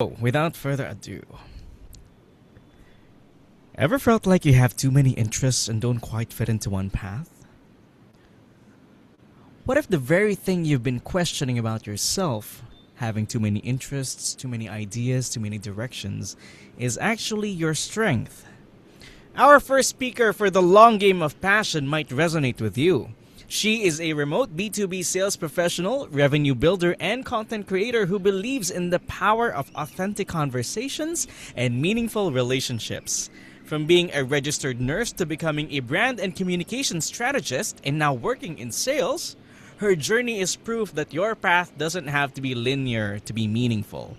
Oh, without further ado, ever felt like you have too many interests and don't quite fit into one path? What if the very thing you've been questioning about yourself, having too many interests, too many ideas, too many directions, is actually your strength? Our first speaker for the long game of passion might resonate with you. She is a remote B2B sales professional, revenue builder, and content creator who believes in the power of authentic conversations and meaningful relationships. From being a registered nurse to becoming a brand and communication strategist and now working in sales, her journey is proof that your path doesn't have to be linear to be meaningful.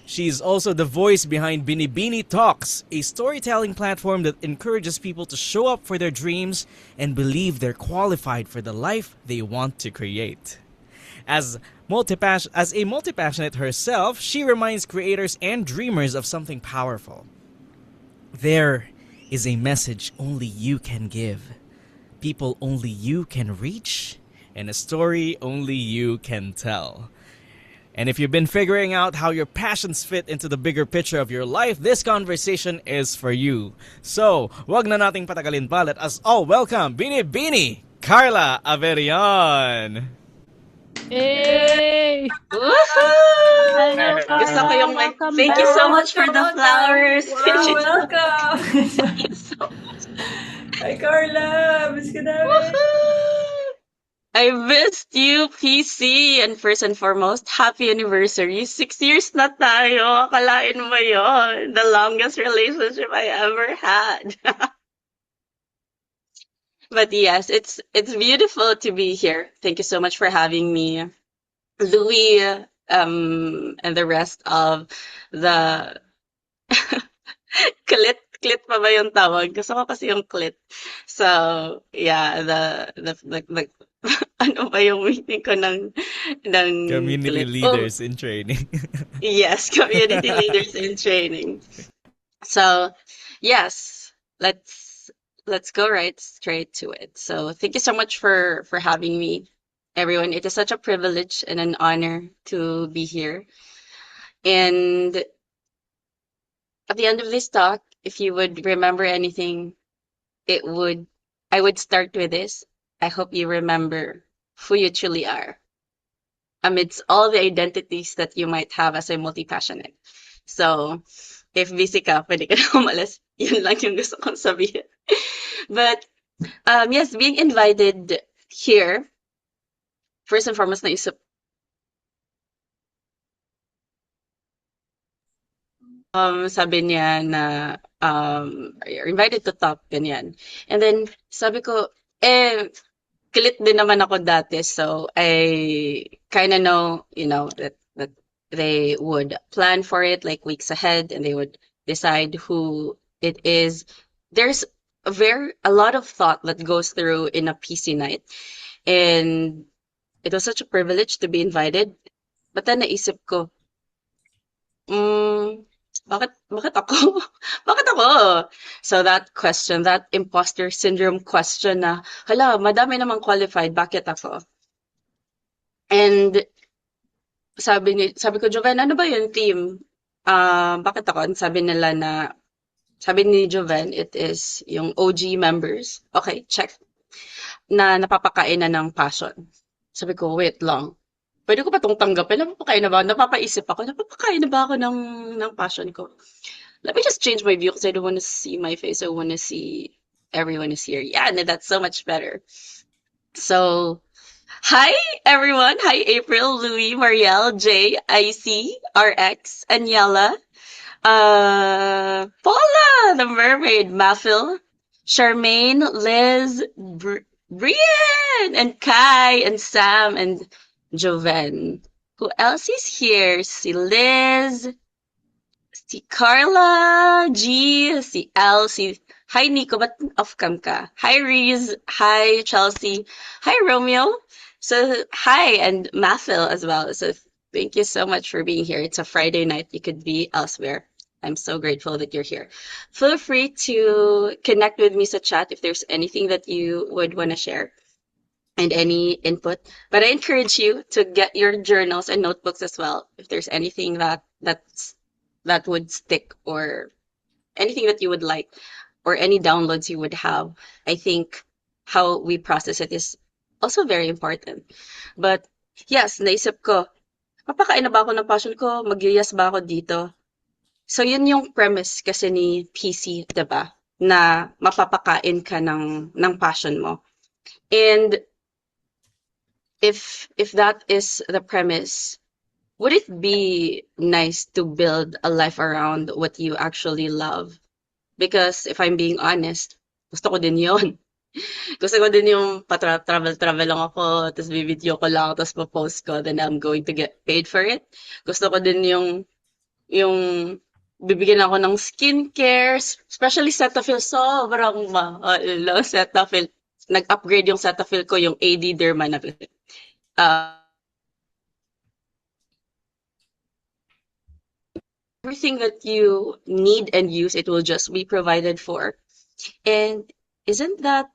She's also the voice behind Binibini Talks, a storytelling platform that encourages people to show up for their dreams and believe they're qualified for the life they want to create. As a multi-passionate herself, she reminds creators and dreamers of something powerful. There is a message only you can give, people only you can reach, and a story only you can tell. And if you've been figuring out how your passions fit into the bigger picture of your life, this conversation is for you. So, wag na nating patagalin pa. Let us all welcome Binibini, Carla Averion. Hey! Woohoo! Hello, Gusto ko yung Carla. like, Welcome thank you so back. much for the flowers. Wow, welcome! Thank you so Hi, Carla! Miss ka namin! Woohoo! I missed you, PC. And first and foremost, happy anniversary. 6 years na tayo. Akalain mo yon. The longest relationship I ever had. But yes, it's beautiful to be here. Thank you so much for having me. Louis, and the rest of the clit pa ba yung tawag? Gusto ko kasi yung clit. So, yeah, the ano ba yung meaning ko ng Community clit? Oh, leaders in training. yes, community leaders in training. So, yes, let's go right straight to it. So, thank you so much for having me, everyone. It is such a privilege and an honor to be here. And at the end of this talk, if you would remember anything, I would start with this. I hope you remember who you truly are amidst all the identities that you might have as a multi-passionate. So, if busy ka, pwede ka na umalis. Yun lang yung gusto kong sabihin. But, yes, being invited here, first and foremost, naisip, sabi niya na, you're invited to talk, ganyan. And then, sabi ko, kilit din naman ako dati, so I kind of know, that they would plan for it like weeks ahead and they would decide who it is. There's a lot of thought that goes through in a PC night, and it was such a privilege to be invited. But then naisip ko, bakit ako? Bakit ako? So that question, that imposter syndrome question na, hala, madami namang qualified, bakit ako? And sabi ko, Joven, ano ba yung team? Bakit ako? And sabi ni Joven, it is yung OG members. Okay, check. Na napapakain na ng passion. Sabi ko, wait lang. Pwede ko ba itong tanggapin? Napapakain na ba? Napapaisip ako, napapakain na ba ako ng passion ko? Let me just change my view because I don't want to see my face. I want to see everyone is here. Yeah, and that's so much better. So, hi everyone. Hi April, Louis, Marielle, Jay, IC, RX, Anyela, Paula, the mermaid, Mafil, Charmaine, Liz, Brian, and Kai, and Sam, and Joven. Who else is here? Si Liz, si Carla, G, si L, si... Hi, Nico, ba't off-cam ka? Hi, Reese. Hi, Chelsea. Hi, Romeo. So, hi, and Mathil as well. So, thank you so much for being here. It's a Friday night. You could be elsewhere. I'm so grateful that you're here. Feel free to connect with me sa chat if there's anything that you would want to share and any input. But I encourage you to get your journals and notebooks as well if there's anything that's that would stick, or anything that you would like, or any downloads you would have. I think how we process it is also very important. But yes, naisip ko, papakain na ba ako ng passion ko? Mag-yes ba ako dito? So yun yung premise kasi ni PC, 'di ba? Na mapapakain ka ng passion mo. And if that is the premise, would it be nice to build a life around what you actually love? Because if I'm being honest, gusto ko din yun. Gusto ko din yung travel lang ako, tapos video ko lang, tapos post ko, then I'm going to get paid for it. Gusto ko din yung bibigyan ako ng skincare, especially Cetaphil, sobrang mahal ng Cetaphil. Nag-upgrade yung Cetaphil ko, yung AD Derma na everything that you need and use, it will just be provided for. And isn't that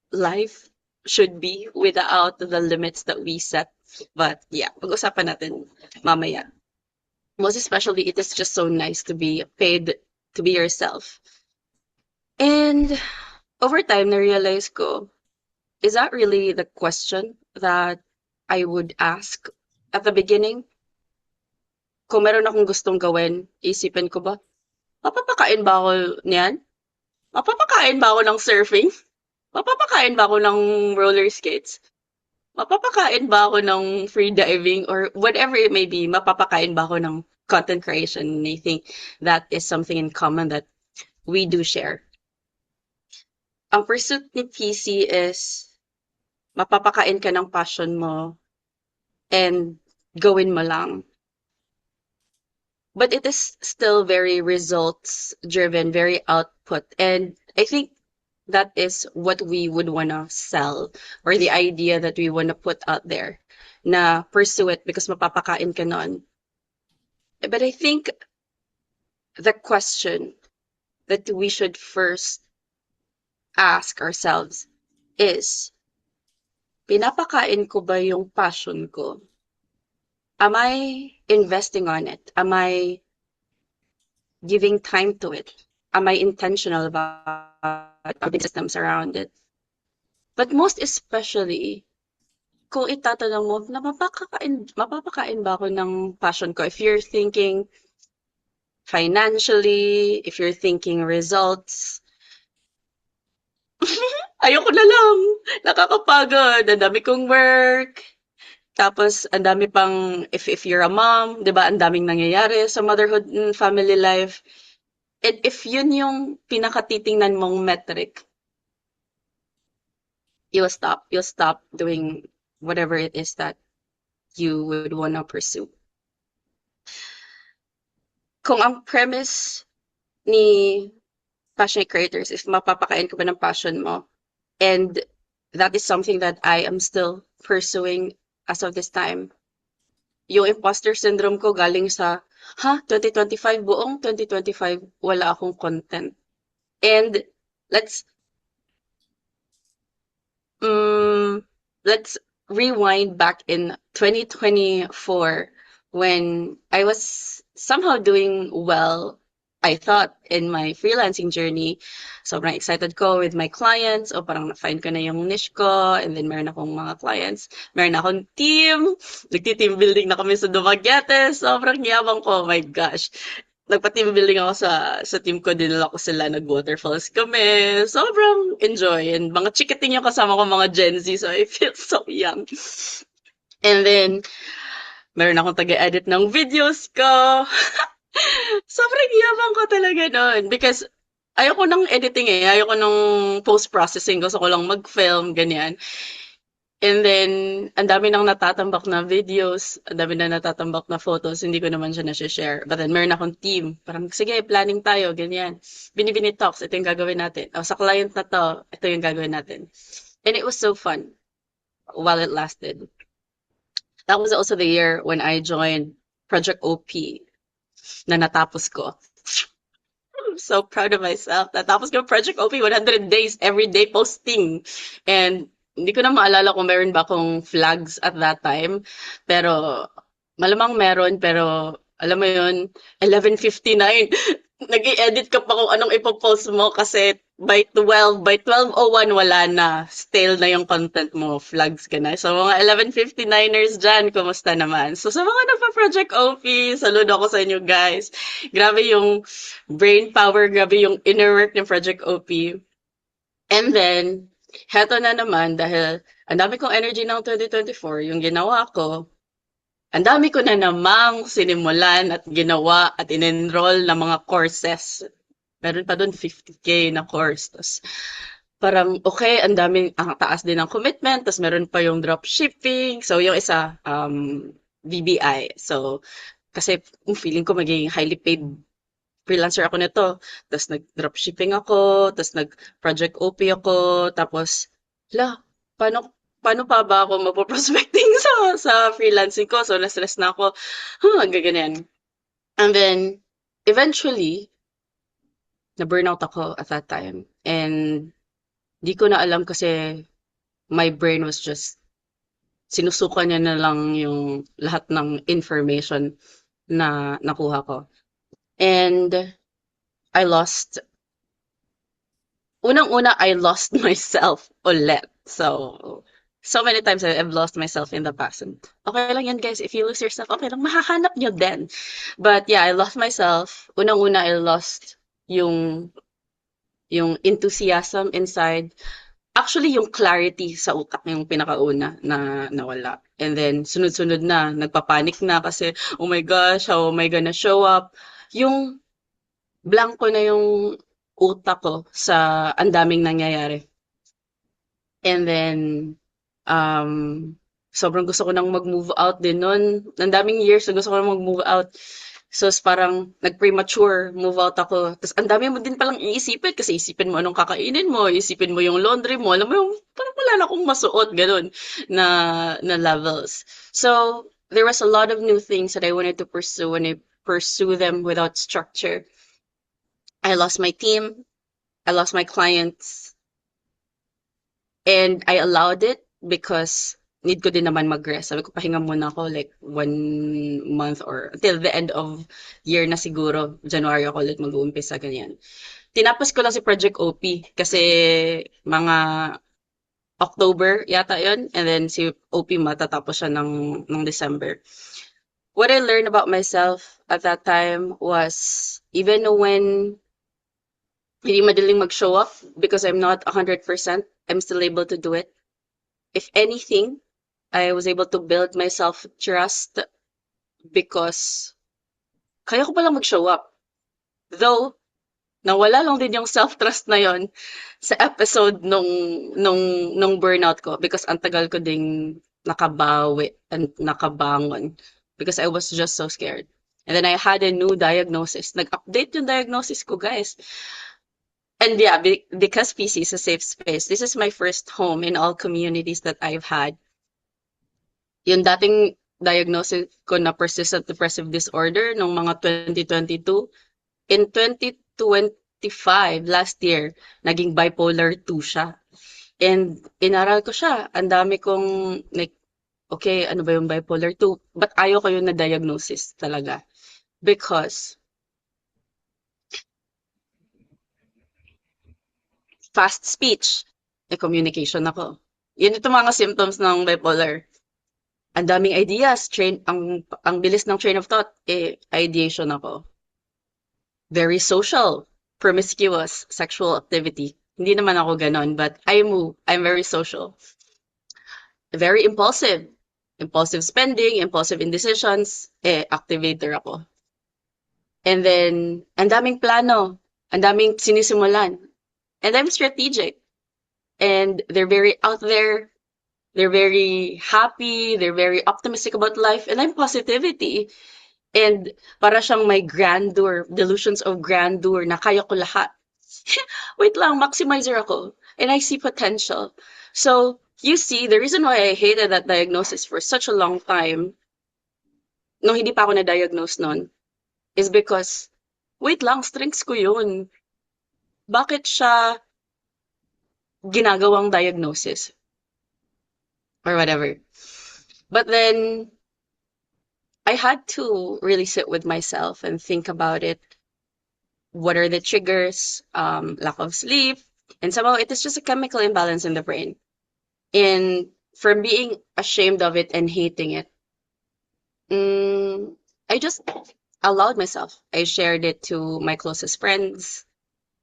life should be without the limits that we set? But yeah, pag-usapan natin mamaya. Most especially, it is just so nice to be paid to be yourself. And over time, na-realize ko, is that really the question that I would ask at the beginning? Kung meron akong gustong gawin, isipin ko ba, mapapakain ba ako niyan? Mapapakain ba ako ng surfing? Mapapakain ba ako ng roller skates? Mapapakain ba ako ng free diving, or whatever it may be? Mapapakain ba ako ng content creation? And I think that is something in common that we do share. Ang pursuit ni PC is mapapakain ka ng passion mo and gawin mo lang. But it is still very results driven, very output. And I think that is what we would want to sell, or the idea that we want to put out there, na pursue it because mapapakain ka nun. But I think the question that we should first ask ourselves is, pinapakain ko ba yung passion ko? Am I investing on it? Am I giving time to it? Am I intentional about building systems around it? But most especially, kung itatanong mo, na mapapakain ba ako ng passion ko? If you're thinking financially, if you're thinking results, ayoko na lang. Nakakapagod. Ang dami kong work. Tapos, ang dami pang, if you're a mom, di ba, ang daming nangyayari sa motherhood and family life. And if yun yung pinakatitingnan mong metric, you'll stop. You'll stop doing whatever it is that you would want to pursue. Kung ang premise ni passionate creators is mapapakain ka ba ng passion mo, and that is something that I am still pursuing as of this time. Yung imposter syndrome ko galing sa, 2025, buong 2025, wala akong content. And let's rewind back in 2024 when I was somehow doing well, I thought, in my freelancing journey. Sobrang excited ko with my clients. O parang na-find ko na yung niche ko. And then meron akong mga clients. Meron akong team. Nagti-team building na kami sa Dumaguete. Sobrang yabang ko. Oh my gosh. Nagpa-team building ako sa team ko. Dinala ko sila. Nag-waterfalls kami. Sobrang enjoy. And mga chikiting yung kasama ko, mga Gen Z. So I feel so young. And then, meron akong taga-edit ng videos ko. Sobrang yabang ko talaga nun. Because ayoko ng editing ayoko ng post-processing. Gusto ko lang mag-film, ganyan. And then, ang dami nang natatambak na videos, ang dami na natatambak na photos, hindi ko naman siya na-share. But then, meron akong team. Parang, sige, planning tayo, ganyan. Binibini talks, ito yung gagawin natin. O, sa client na to, ito yung gagawin natin. And it was so fun while it lasted. That was also the year when I joined Project OP na natapos ko. I'm so proud of myself. Natapos ko Project OP, 100 days, everyday posting. And hindi ko na maalala kung meron ba akong flags at that time. Pero malamang meron, pero Alam mo yun, 11:59. Nag-i-edit ka pa kung anong ipopost mo kasi by 12:01 wala na. Stale na yung content mo. Flags ka na. So, mga 11:59ers dyan, kumusta naman? So, sa mga nagpa-Project OP, saludo ako sa inyo guys. Grabe yung brain power, grabe yung inner work ng Project OP. And then, heto na naman dahil ang dami kong energy ng 2024, yung ginawa ko, ang dami ko na namang sinimulan at ginawa at in-enroll na mga courses. Meron pa doon 50K na course. Tapos parang okay, ang taas din ng commitment. Tapos meron pa yung dropshipping. So yung isa, VBI. So kasi feeling ko magiging highly paid freelancer ako nito. Tapos nag-dropshipping ako, tapos nag-project OP ako, tapos, paano, paano pa ba ako mapoprospecting sa freelancing ko? So, na-stress na ako. Gaganyan. And then, eventually, na-burnout ako at that time. And, di ko na alam kasi my brain was just, sinusukan niya na lang yung lahat ng information na nakuha ko. And, I lost unang-una, I lost myself ulit. So many times I've lost myself in the past. And okay lang yan, guys. If you lose yourself, okay lang. Mahahanap nyo din. But yeah, I lost myself. Unang-una, I lost yung, yung enthusiasm inside. Actually, yung clarity sa utak yung pinakauna na nawala. And then, sunod-sunod na, nagpapanik na kasi, oh my gosh, how am I gonna show up? Yung blanco na yung utak ko sa ang daming nangyayari. And then, um, sobrang gusto ko nang mag-move out din nun. Ang daming years na gusto ko nang mag-move out. So, parang nag-premature move out ako. Tapos, ang dami mo din palang iisipin kasi isipin mo anong kakainin mo, isipin mo yung laundry mo, alam mo yung parang wala na akong masuot, ganun, na levels. So, there was a lot of new things that I wanted to pursue and I pursue them without structure. I lost my team. I lost my clients. And I allowed it because need ko din naman mag-rest. Sabi ko, pahinga muna ako like 1 month or until the end of year na siguro. January ako ulit mag-uumpisa, ganyan. Tinapos ko lang si Project OP kasi mga October yata yon. And then si OP matatapos siya ng December. What I learned about myself at that time was even when hindi madaling mag-show up because I'm not 100%, I'm still able to do it. If anything, I was able to build my self-trust because kaya ko palang mag-show up. Though, nawala lang din yung self-trust na yon sa episode nung burnout ko because ang tagal ko ding nakabawi and nakabangon because I was just so scared. And then I had a new diagnosis. Nag-update yung diagnosis ko, guys. And yeah, because PC is a safe space, this is my first home in all communities that I've had. Yung dating diagnosis ko na persistent depressive disorder nung mga 2022, in 2025, last year, naging bipolar 2 siya. And inaral ko siya. Ang dami kong, like, okay, ano ba yung bipolar 2? But ayaw ko yung na-diagnosis talaga. Because fast speech, communication ako. Yun itong mga symptoms ng bipolar. Ang daming ideas, ang bilis ng train of thought, ideation ako. Very social, promiscuous, sexual activity. Hindi naman ako ganon, but I'm very social. Very impulsive. Impulsive spending, impulsive indecisions, activator ako. And then, ang daming plano, ang daming sinisimulan. And I'm strategic. And they're very out there. They're very happy. They're very optimistic about life. And I'm positivity. And para siyang may grandeur, delusions of grandeur na kaya ko lahat. Wait lang, maximizer ako. And I see potential. So, you see, the reason why I hated that diagnosis for such a long time, nung hindi pa ako na-diagnose nun, is because, wait lang, strengths ko yun. Bakit siya ginagawang diagnosis? Or whatever. But then, I had to really sit with myself and think about it. What are the triggers? Lack of sleep. And somehow it is just a chemical imbalance in the brain. And from being ashamed of it and hating it, mm, I just allowed myself. I shared it to my closest friends,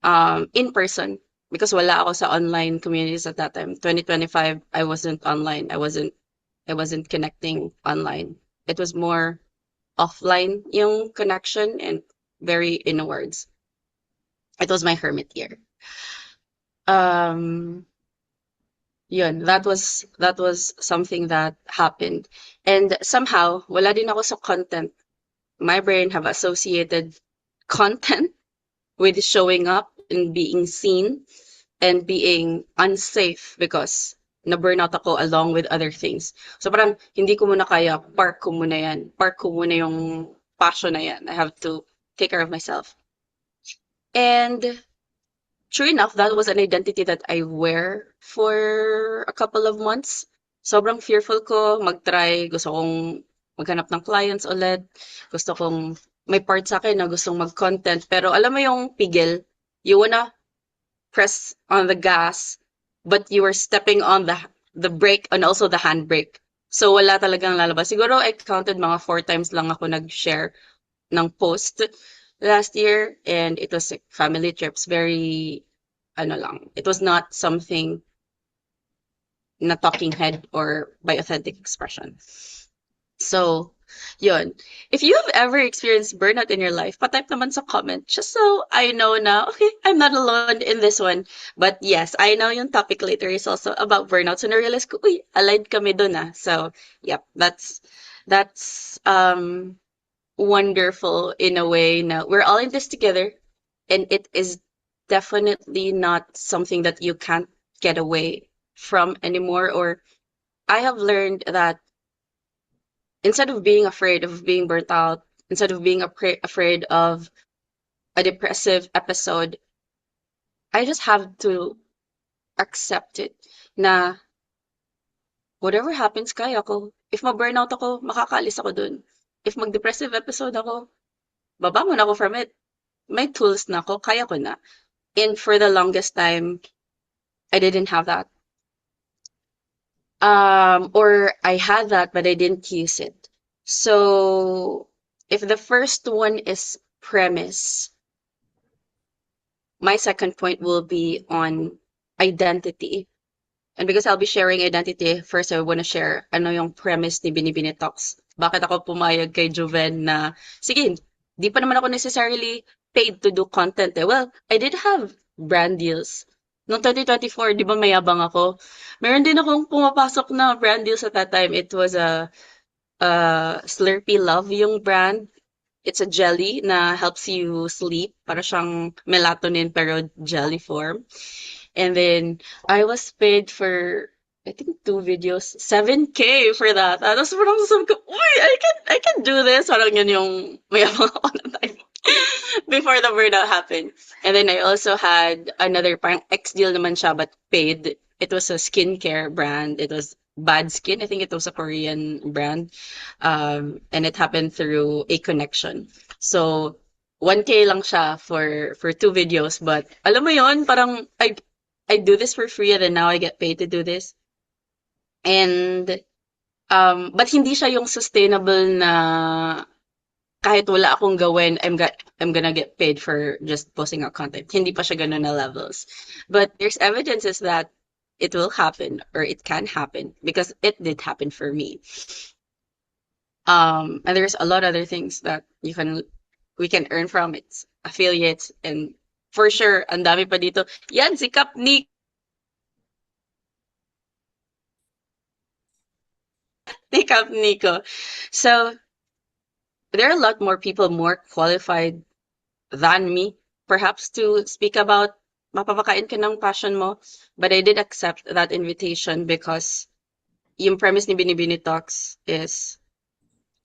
in person, because wala ako sa online communities at that time. 2025, I wasn't online. I wasn't connecting online. It was more offline yung connection and very inwards. It was my hermit year. Um, that was something that happened. And somehow, wala din ako sa content. My brain have associated content with showing up and being seen and being unsafe because na-burnout ako along with other things. So parang hindi ko muna kaya, park ko muna yan. Park ko muna yung passion na yan. I have to take care of myself. And true enough, that was an identity that I wear for a couple of months. Sobrang fearful ko mag-try. Gusto kong maghanap ng clients ulit. Gusto kong may part sa akin na gustong mag-content. Pero alam mo yung pigil, you wanna press on the gas, but you were stepping on the brake and also the handbrake. So wala talagang lalabas. Siguro I counted mga 4 times lang ako nag-share ng post last year, and it was like family trips, very ano lang. It was not something na talking head or by authentic expression. So, yun. If you have ever experienced burnout in your life, patype naman sa comment just so I know na, okay, I'm not alone in this one. But yes, I know yung topic later is also about burnout. So, na-realize ko, uy, aligned kami dun ah. So, yep, that's wonderful in a way na we're all in this together, and it is definitely not something that you can't get away from anymore. Or I have learned that instead of being afraid of being burnt out, instead of being afraid of a depressive episode, I just have to accept it na whatever happens, kaya ko. If ma-burnout ako, makakaalis ako dun. If mag-depressive episode ako, babangon ako from it. May tools na ako, kaya ko na. And for the longest time, I didn't have that. Or I had that, but I didn't use it. So if the first one is premise, my second point will be on identity. And because I'll be sharing identity, first I want to share ano yung premise ni Binibini Talks. Bakit ako pumayag kay Joven na, sige, di pa naman ako necessarily paid to do content eh. Well, I did have brand deals. Noong 2024, di ba mayabang ako? Meron din akong pumapasok na brand deals at that time. It was a Slurpee Love yung brand. It's a jelly na helps you sleep. Para siyang melatonin pero jelly form. And then I was paid for I think 2 videos, 7K for that. Tapos parang sabi ko, uy, I can do this. Parang yun yung mayabang ako na time before the burnout happened. And then I also had another parang X deal naman siya but paid. It was a skincare brand. It was Bad Skin. I think it was a Korean brand. And it happened through a connection. So 1K lang siya for 2 videos, but alam mo yon, parang I do this for free and then now I get paid to do this. And but hindi siya yung sustainable na kahit wala akong gawin, I'm gonna get paid for just posting out content. Hindi pa siya ganun na levels. But there's evidences that it will happen or it can happen because it did happen for me. And there's a lot of other things that we can earn from it. Affiliates and for sure, ang dami pa dito. Yan, si Kap Nico. Ni Kap Nico. So, there are a lot more people more qualified than me, perhaps, to speak about mapapakain ka ng passion mo. But I did accept that invitation because yung premise ni Binibini Talks is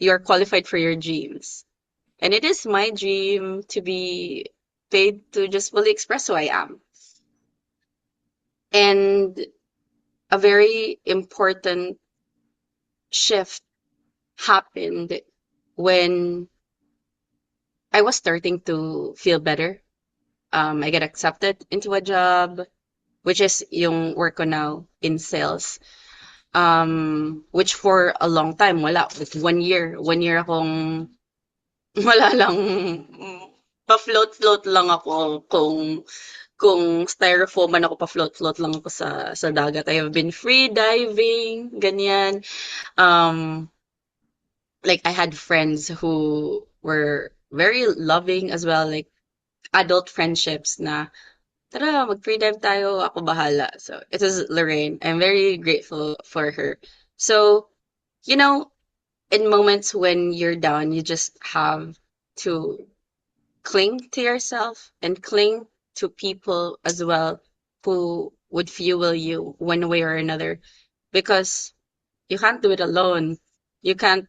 you're qualified for your dreams. And it is my dream to be paid to just fully express who I am. And a very important shift happened when I was starting to feel better. I get accepted into a job, which is yung work ko now in sales. Which for a long time, wala. Like 1 year. 1 year akong wala lang. Pa-float-float lang ako kung styrofoam man ako, pa-float-float lang ako sa dagat. I have been free diving, ganyan. Um, like I had friends who were very loving as well, like adult friendships na tara, mag-free dive tayo, ako bahala. So, it is Lorraine. I'm very grateful for her. So, you know, in moments when you're down, you just have to cling to yourself and cling to people as well who would fuel you one way or another because you can't do it alone. You can't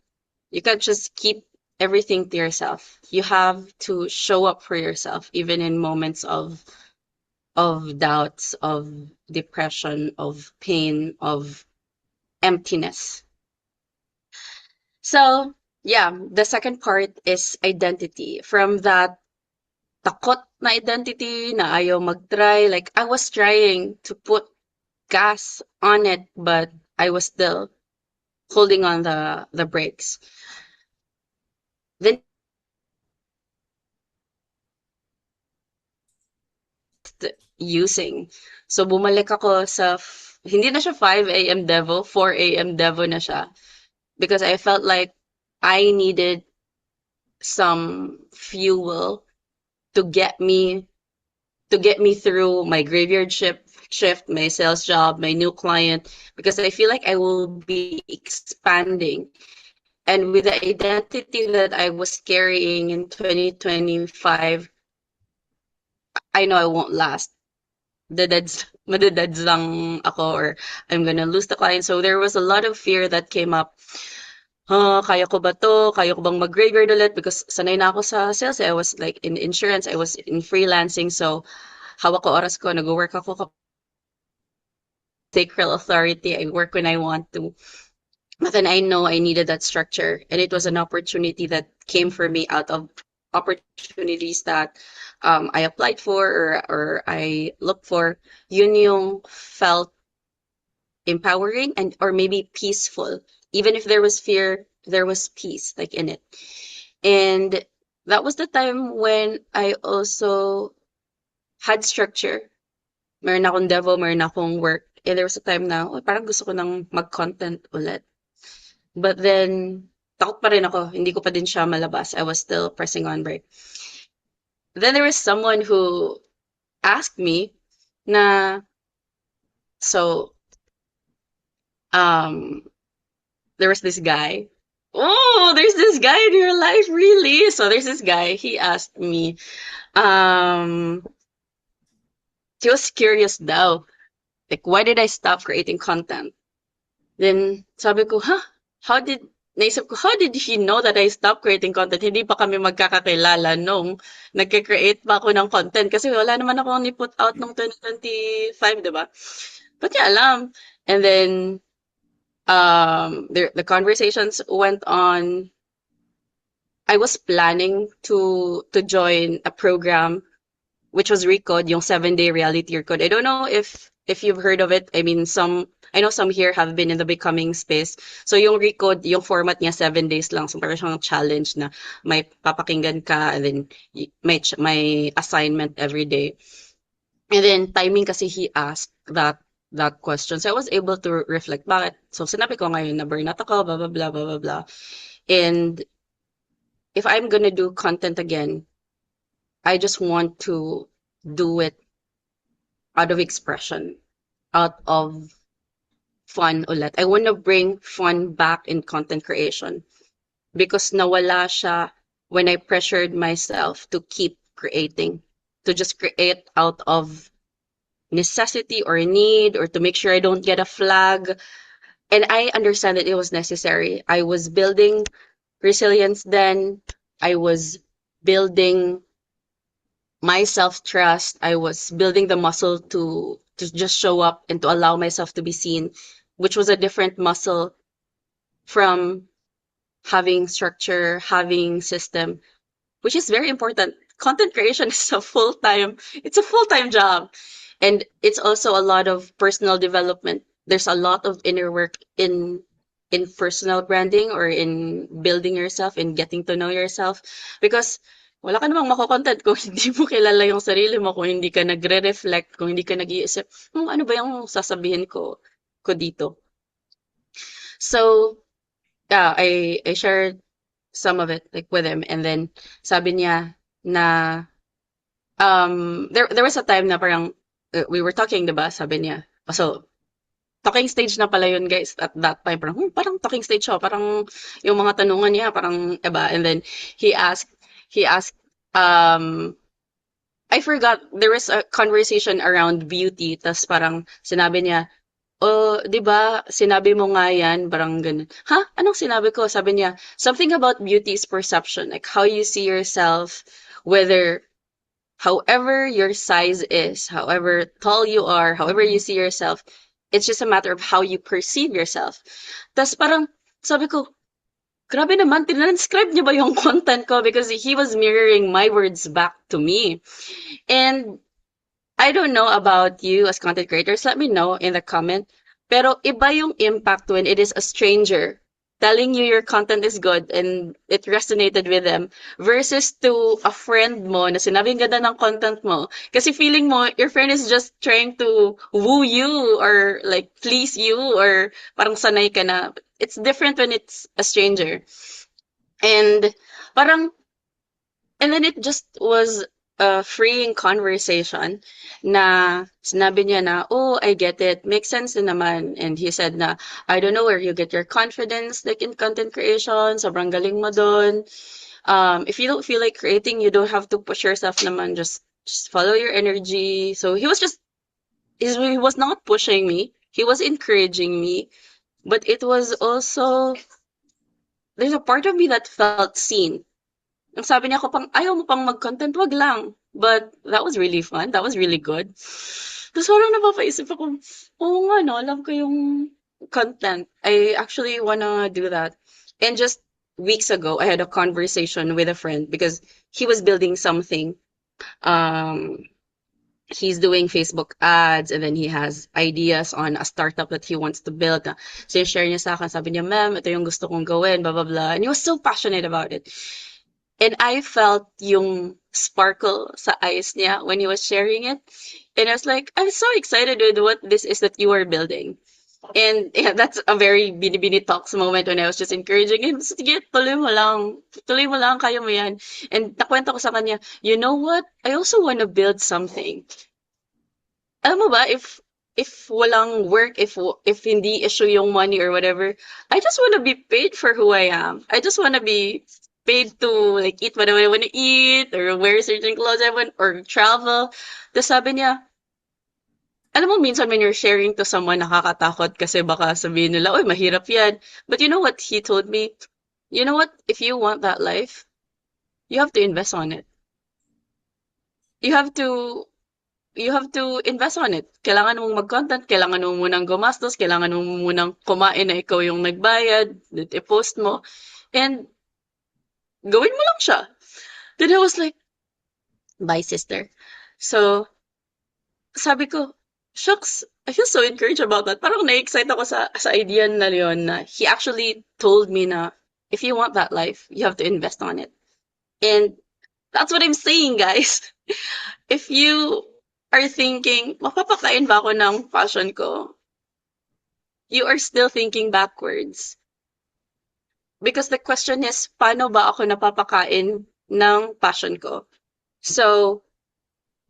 you can't just keep everything to yourself. You have to show up for yourself even in moments of doubts, of depression, of pain, of emptiness. So, yeah, the second part is identity. From that takot na identity na ayaw mag-try, like I was trying to put gas on it, but I was still holding on the brakes. Then using. So bumalik ako sa hindi na siya 5 a.m. Devo, 4 a.m. Devo na siya because I felt like I needed some fuel to get me through my graveyard shift, my sales job, my new client, because I feel like I will be expanding. And with the identity that I was carrying in 2025, I know I won't last. Madadads lang ako or I'm gonna lose the client. So there was a lot of fear that came up. Kaya ko ba to? Kaya ko bang mag-graveyard ulit? Because sanay na ako sa sales. I was like in insurance, I was in freelancing. So hawak ko oras ko, nag-work ako, take real authority. I work when I want to. But then I know I needed that structure. And it was an opportunity that came for me out of opportunities that I applied for or I looked for. Yun yung felt empowering and or maybe peaceful. Even if there was fear, there was peace like in it. And that was the time when I also had structure. Meron akong devo, meron akong work. And there was a time na, oh, parang gusto ko nang mag-content ulit. But then, takot pa rin ako. Hindi ko pa din siya malabas. I was still pressing on break. Then there was someone who asked me na, so, there was this guy. Oh, there's this guy in your life, really? So there's this guy. He asked me, um, he was curious daw. Like, why did I stop creating content? Then, sabi ko, huh? Naisip ko, how did he know that I stopped creating content? Hindi pa kami magkakakilala nung nagke-create pa ako ng content. Kasi wala naman ako ni-put out nung 2025, di ba? Ba't niya alam? And then, the conversations went on. I was planning to join a program which was Recode, yung 7-day reality Recode. I don't know if you've heard of it. I mean, I know some here have been in the becoming space. So yung Recode, yung format niya 7 days lang. So parang siyang challenge na may papakinggan ka and then may assignment every day. And then timing kasi he asked that question. So I was able to reflect, bakit? So sinabi ko ngayon na burnout ako, blah, blah, blah, blah, blah, blah. And if I'm gonna do content again, I just want to do it out of expression, out of fun ulit. I want to bring fun back in content creation because nawala siya when I pressured myself to keep creating, to just create out of necessity or need or to make sure I don't get a flag. And I understand that it was necessary. I was building resilience then. I was building my self-trust. I was building the muscle to just show up and to allow myself to be seen, which was a different muscle from having structure, having system, which is very important. Content creation is it's a full-time job. And it's also a lot of personal development. There's a lot of inner work in personal branding or in building yourself and getting to know yourself because wala ka namang mako-content kung hindi mo kilala yung sarili mo, kung hindi ka nagre-reflect, kung hindi ka nag-iisip, ano ba yung sasabihin ko dito. So, yeah, I shared some of it like with him and then sabi niya na there was a time na parang we were talking, diba? Sabi niya. So, talking stage na pala yun, guys, at that time. Parang talking stage siya. Parang yung mga tanungan niya, parang, diba? And then he asked, I forgot, there was a conversation around beauty. Tas parang sinabi niya, oh, di ba, sinabi mo nga yan, parang ganun. Ha? Anong sinabi ko? Sabi niya, something about beauty is perception. Like how you see yourself, whether however your size is, however tall you are, however you see yourself, it's just a matter of how you perceive yourself. Tas parang sabi ko, grabe naman, tinanscribe niya ba yung content ko? Because he was mirroring my words back to me. And I don't know about you as content creators. Let me know in the comment. Pero iba yung impact when it is a stranger telling you your content is good and it resonated with them versus to a friend mo na sinabing ganda ng content mo. Kasi feeling mo, your friend is just trying to woo you or like please you or parang sanay ka na. It's different when it's a stranger. And parang and then it just was a freeing conversation na sinabi niya na, oh, I get it. Makes sense din naman. And he said na, I don't know where you get your confidence like in content creation. Sobrang galing mo dun. If you don't feel like creating, you don't have to push yourself naman. Just follow your energy. So he was not pushing me. He was encouraging me. But it was also, there's a part of me that felt seen. Ang sabi niya ko pang, ayaw mo pang mag-content, wag lang. But that was really fun. That was really good. Tapos parang napapaisip ako, oo nga no, love ko yung content. I actually wanna do that. And just weeks ago, I had a conversation with a friend because he was building something. Um, he's doing Facebook ads and then he has ideas on a startup that he wants to build. So share niya sa akin, sabi niya, ma'am, ito yung gusto kong gawin, blah, blah, blah. And he was so passionate about it. And I felt yung sparkle sa eyes niya when he was sharing it. And I was like, I'm so excited with what this is that you are building. And yeah, that's a very Binibini Talks moment when I was just encouraging him, sige, tuloy mo lang, kaya mo yan. And nakwento ko sa kanya, you know what? I also want to build something. Alam mo ba, if walang work, if hindi issue yung money or whatever, I just want to be paid for who I am. I just want to be paid to like eat whatever I want to eat or wear certain clothes I want or travel. Tapos sabi niya, alam mo minsan when you're sharing to someone nakakatakot kasi baka sabihin nila, oy, mahirap yan. But you know what he told me? You know what? If you want that life, you have to invest on it. You have to invest on it. Kailangan mong mag-content, kailangan mo munang gumastos, kailangan mo munang kumain na ikaw yung nagbayad, i-post mo. And gawin mo lang siya. Then I was like, bye sister. So, sabi ko, shucks, I feel so encouraged about that. Parang na-excite ako sa idea na yun na he actually told me na if you want that life, you have to invest on it. And that's what I'm saying, guys. If you are thinking, mapapakain ba ako ng passion ko? You are still thinking backwards. Because the question is, paano ba ako napapakain ng passion ko? So,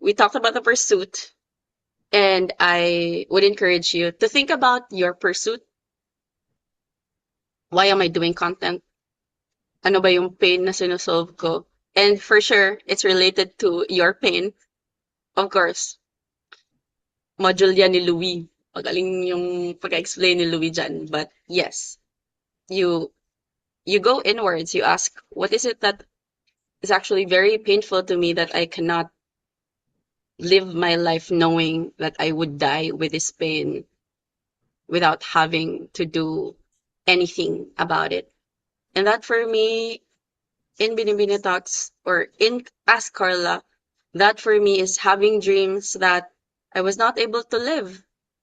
we talked about the pursuit, and I would encourage you to think about your pursuit. Why am I doing content? Ano ba yung pain na sinusolve ko? And for sure, it's related to your pain. Of course. Module yan ni Louis. Magaling yung pag-explain ni Louis dyan. But yes, you go inwards. You ask, what is it that is actually very painful to me that I cannot live my life knowing that I would die with this pain without having to do anything about it? And that for me, in Binibini Talks or in Ask Carla, that for me is having dreams that I was not able to live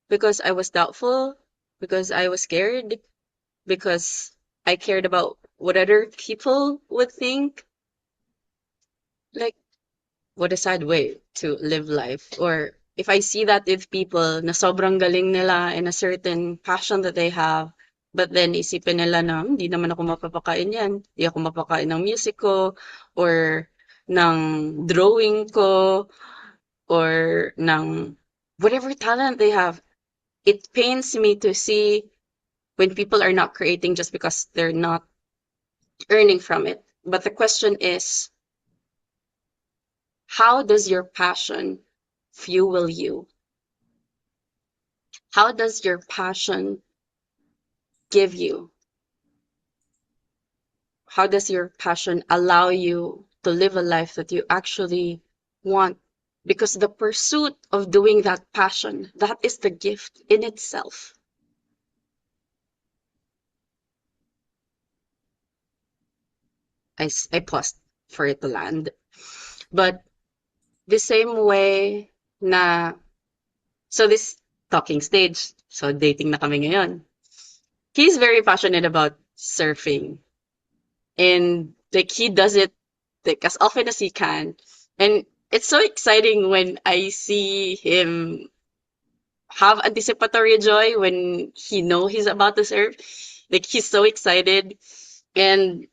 because I was doubtful, because I was scared, because I cared about what other people would think. Like, what a sad way to live life. Or if I see that with people na sobrang galing nila in a certain passion that they have, but then isipin nila na, hindi naman ako mapapakain yan. Hindi ako mapakain ng music ko, or ng drawing ko, or ng whatever talent they have. It pains me to see when people are not creating just because they're not earning from it. But the question is, how does your passion fuel you? How does your passion give you? How does your passion allow you to live a life that you actually want? Because the pursuit of doing that passion, that is the gift in itself. I paused for it to land. But the same way na, so this talking stage, so dating na kami ngayon. He's very passionate about surfing. And like he does it like as often as he can. And it's so exciting when I see him have anticipatory joy when he know he's about to surf. Like he's so excited. And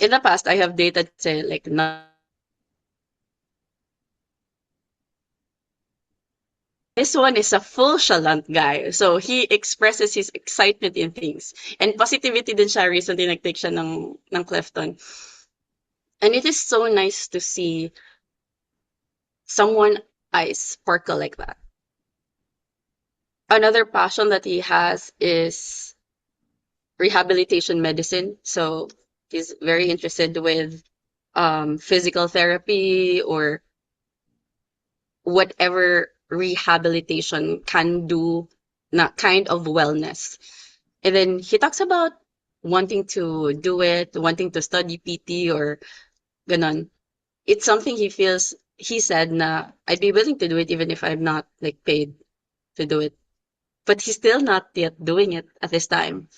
in the past, I have dated say like not. This one is a full chalant guy. So he expresses his excitement in things. And positivity din siya. Recently nag-take siya ng Clifton. And it is so nice to see someone eyes sparkle like that. Another passion that he has is rehabilitation medicine. So he's very interested with physical therapy or whatever rehabilitation can do, not kind of wellness. And then he talks about wanting to do it, wanting to study PT or ganon. It's something he said na I'd be willing to do it even if I'm not like paid to do it. But he's still not yet doing it at this time.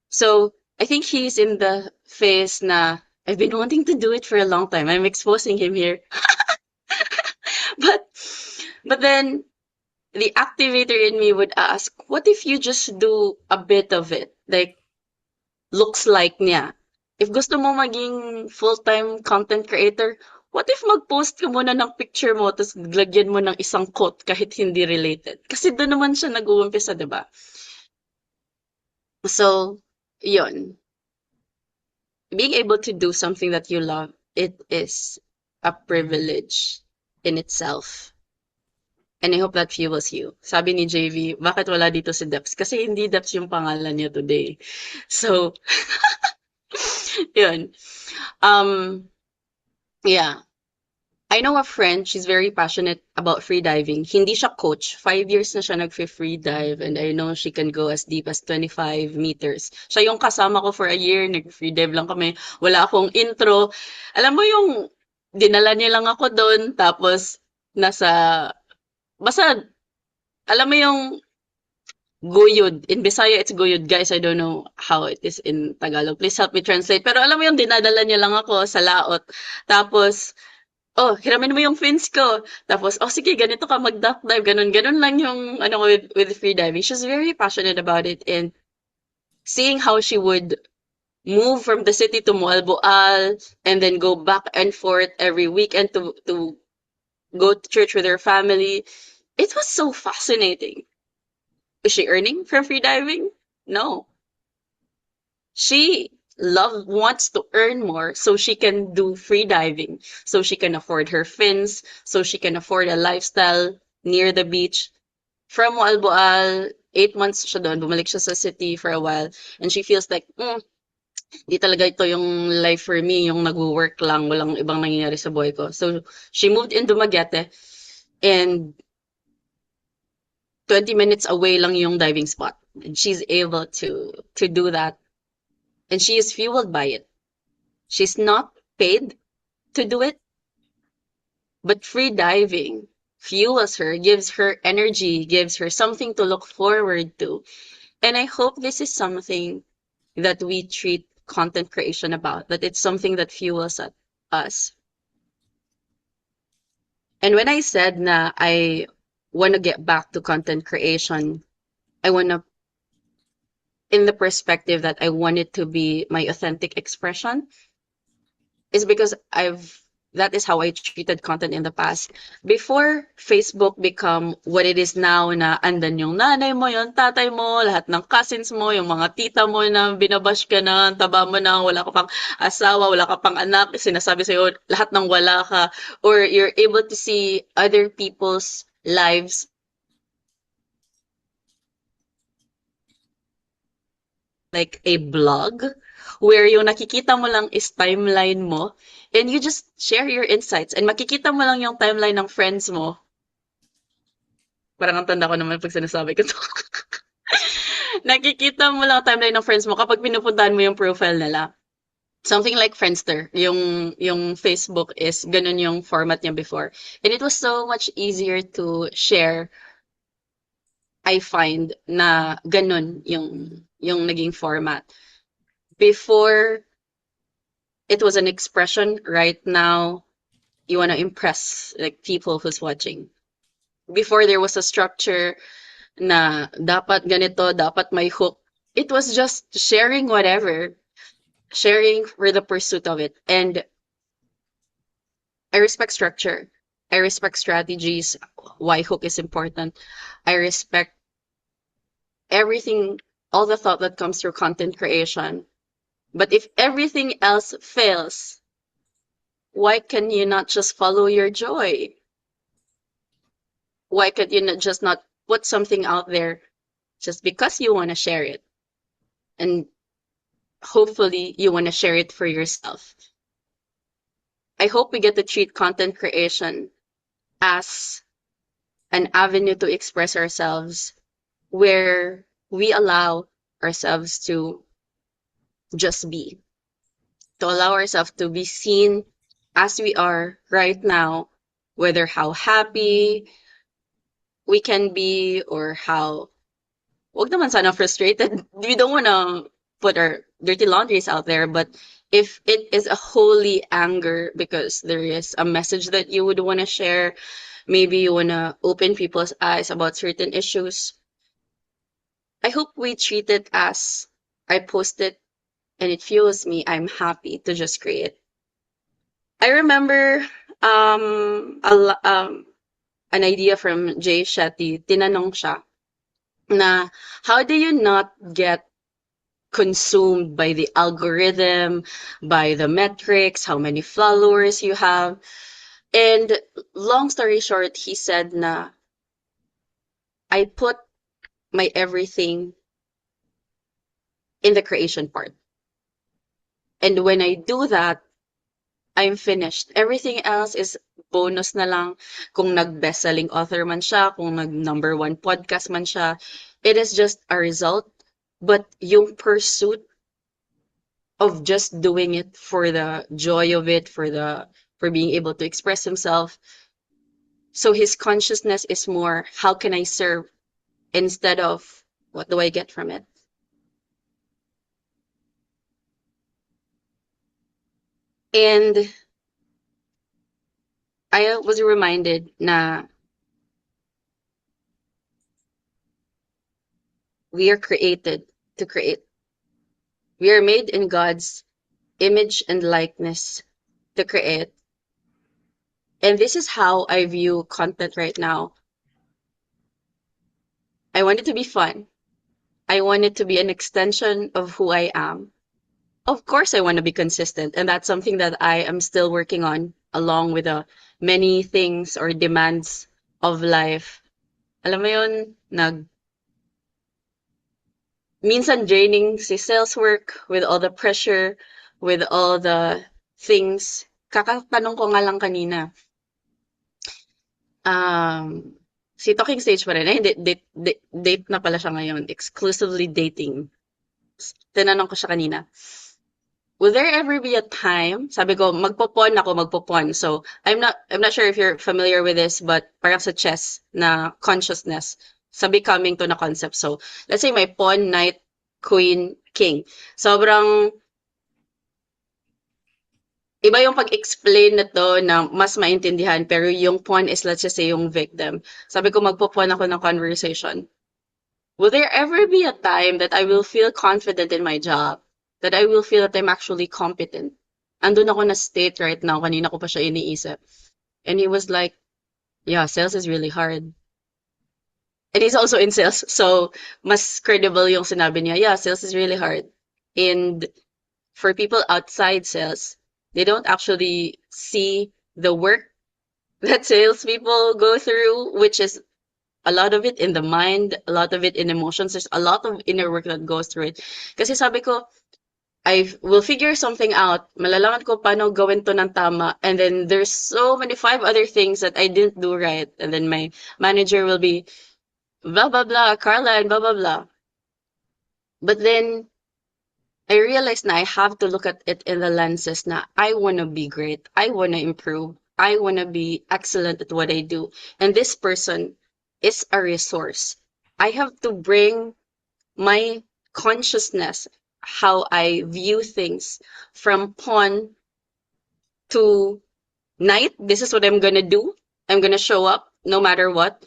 So I think he's in the phase na I've been wanting to do it for a long time. I'm exposing him here. But but then the activator in me would ask, what if you just do a bit of it? Like looks like niya. If gusto mo maging full-time content creator, what if mag-post ka muna ng picture mo tapos lagyan mo ng isang quote kahit hindi related? Kasi doon naman siya nag-uumpisa, di ba? So, yun. Being able to do something that you love, it is a privilege in itself. And I hope that fuels you. Sabi ni JV, bakit wala dito si Deps? Kasi hindi Deps yung pangalan niya today. So, yun. Yeah. I know a friend, she's very passionate about free diving. Hindi siya coach. 5 years na siya nag-free dive and I know she can go as deep as 25 meters. Siya yung kasama ko for a year, nag-free dive lang kami. Wala akong intro. Alam mo yung dinala niya lang ako doon tapos basta alam mo yung guyod. In Bisaya, it's guyod. Guys, I don't know how it is in Tagalog. Please help me translate. Pero alam mo yung dinadala niya lang ako sa laot. Tapos, oh, hiramin mo yung fins ko. Tapos, oh, sige, ganito ka mag-duck dive. Ganun lang yung ano with free diving. She's very passionate about it. And seeing how she would move from the city to Moalboal and then go back and forth every weekend to go to church with her family, it was so fascinating. Is she earning from free diving? No. She wants to earn more so she can do free diving, so she can afford her fins, so she can afford a lifestyle near the beach. From Alboal, 8 months siya doon, bumalik siya sa city for a while, and she feels like, di talaga ito yung life for me, yung nag-work lang, walang ibang nangyayari sa buhay ko. So, she moved in Dumaguete, and 20 minutes away lang yung diving spot. And she's able to do that and she is fueled by it. She's not paid to do it, but free diving fuels her, gives her energy, gives her something to look forward to. And I hope this is something that we treat content creation about, that it's something that fuels us. And when I said na I want to get back to content creation, I want to, in the perspective that I want it to be my authentic expression, is because that is how I treated content in the past. Before Facebook become what it is now na andan yung nanay mo, yung tatay mo, lahat ng cousins mo, yung mga tita mo na binabash ka na, taba mo na, wala ka pang asawa, wala ka pang anak, sinasabi sa'yo lahat ng wala ka, or you're able to see other people's lives like a blog where yung nakikita mo lang is timeline mo and you just share your insights and makikita mo lang yung timeline ng friends mo. Parang ang tanda ko naman pag sinasabi ko to. Nakikita mo lang timeline ng friends mo kapag pinupuntahan mo yung profile nila. Something like Friendster, yung Facebook is ganun yung format niya before. And it was so much easier to share. I find na ganun yung naging format. Before, it was an expression. Right now, you want to impress like people who's watching. Before, there was a structure na dapat ganito, dapat may hook. It was just sharing whatever, sharing for the pursuit of it. And I respect structure. I respect strategies, why hook is important. I respect everything, all the thought that comes through content creation. But if everything else fails, why can you not just follow your joy? Why could you just not put something out there just because you want to share it? And hopefully you want to share it for yourself. I hope we get to treat content creation as an avenue to express ourselves where we allow ourselves to just be, to allow ourselves to be seen as we are right now, whether how happy we can be or how, wag naman sana frustrated. We don't want to put our dirty laundries out there, but if it is a holy anger because there is a message that you would want to share, maybe you want to open people's eyes about certain issues, I hope we treat it as I post it and it fuels me. I'm happy to just create. I remember an idea from Jay Shetty. Tinanong siya na how do you not get consumed by the algorithm, by the metrics, how many followers you have. And long story short, he said na I put my everything in the creation part. And when I do that, I'm finished. Everything else is bonus na lang. Kung nag-best-selling author man siya, kung nag-number one podcast man siya, it is just a result. But yung pursuit of just doing it for the joy of it, for being able to express himself. So his consciousness is more, how can I serve instead of what do I get from it? And I was reminded na we are created to create. We are made in God's image and likeness to create. And this is how I view content right now. I want it to be fun. I want it to be an extension of who I am. Of course, I want to be consistent, and that's something that I am still working on, along with the many things or demands of life. Alam mo yun, minsan draining si sales work with all the pressure, with all the things. Kakatanong ko nga lang kanina. Si Talking Stage pa rin. Date na pala siya ngayon. Exclusively dating. tinanong ko siya kanina, will there ever be a time, sabi ko, magpopon. So, I'm not sure if you're familiar with this, but parang sa chess na consciousness, sa becoming to na concept. So, let's say may pawn, knight, queen, king. Sobrang iba yung pag-explain na to na mas maintindihan, pero yung pawn is, let's just say, yung victim. Sabi ko, magpopon ako ng conversation. Will there ever be a time that I will feel confident in my job? That I will feel that I'm actually competent? Andun ako na state right now, kanina ko pa siya iniisip. And he was like, yeah, sales is really hard. And he's also in sales, so mas credible yung sinabi niya, yeah, sales is really hard. And for people outside sales, they don't actually see the work that salespeople go through, which is a lot of it in the mind, a lot of it in emotions. There's a lot of inner work that goes through it. Kasi sabi ko, I will figure something out. Malalaman ko paano gawin to ng tama. And then there's so many 5 other things that I didn't do right. And then my manager will be blah, blah, blah, Carla, and blah, blah, blah. But then I realized na I have to look at it in the lenses na I want to be great. I want to improve. I want to be excellent at what I do. And this person is a resource. I have to bring my consciousness, how I view things, from pawn to knight. This is what I'm going to do. I'm going to show up no matter what.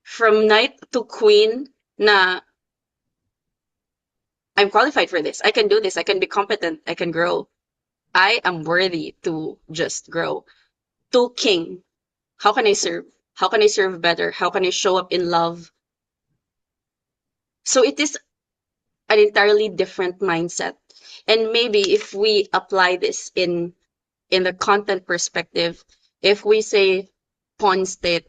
From knight to queen na I'm qualified for this. I can do this. I can be competent. I can grow. I am worthy to just grow. To king, how can I serve? How can I serve better? How can I show up in love? So it is an entirely different mindset. And maybe if we apply this in the content perspective, if we say pawn state,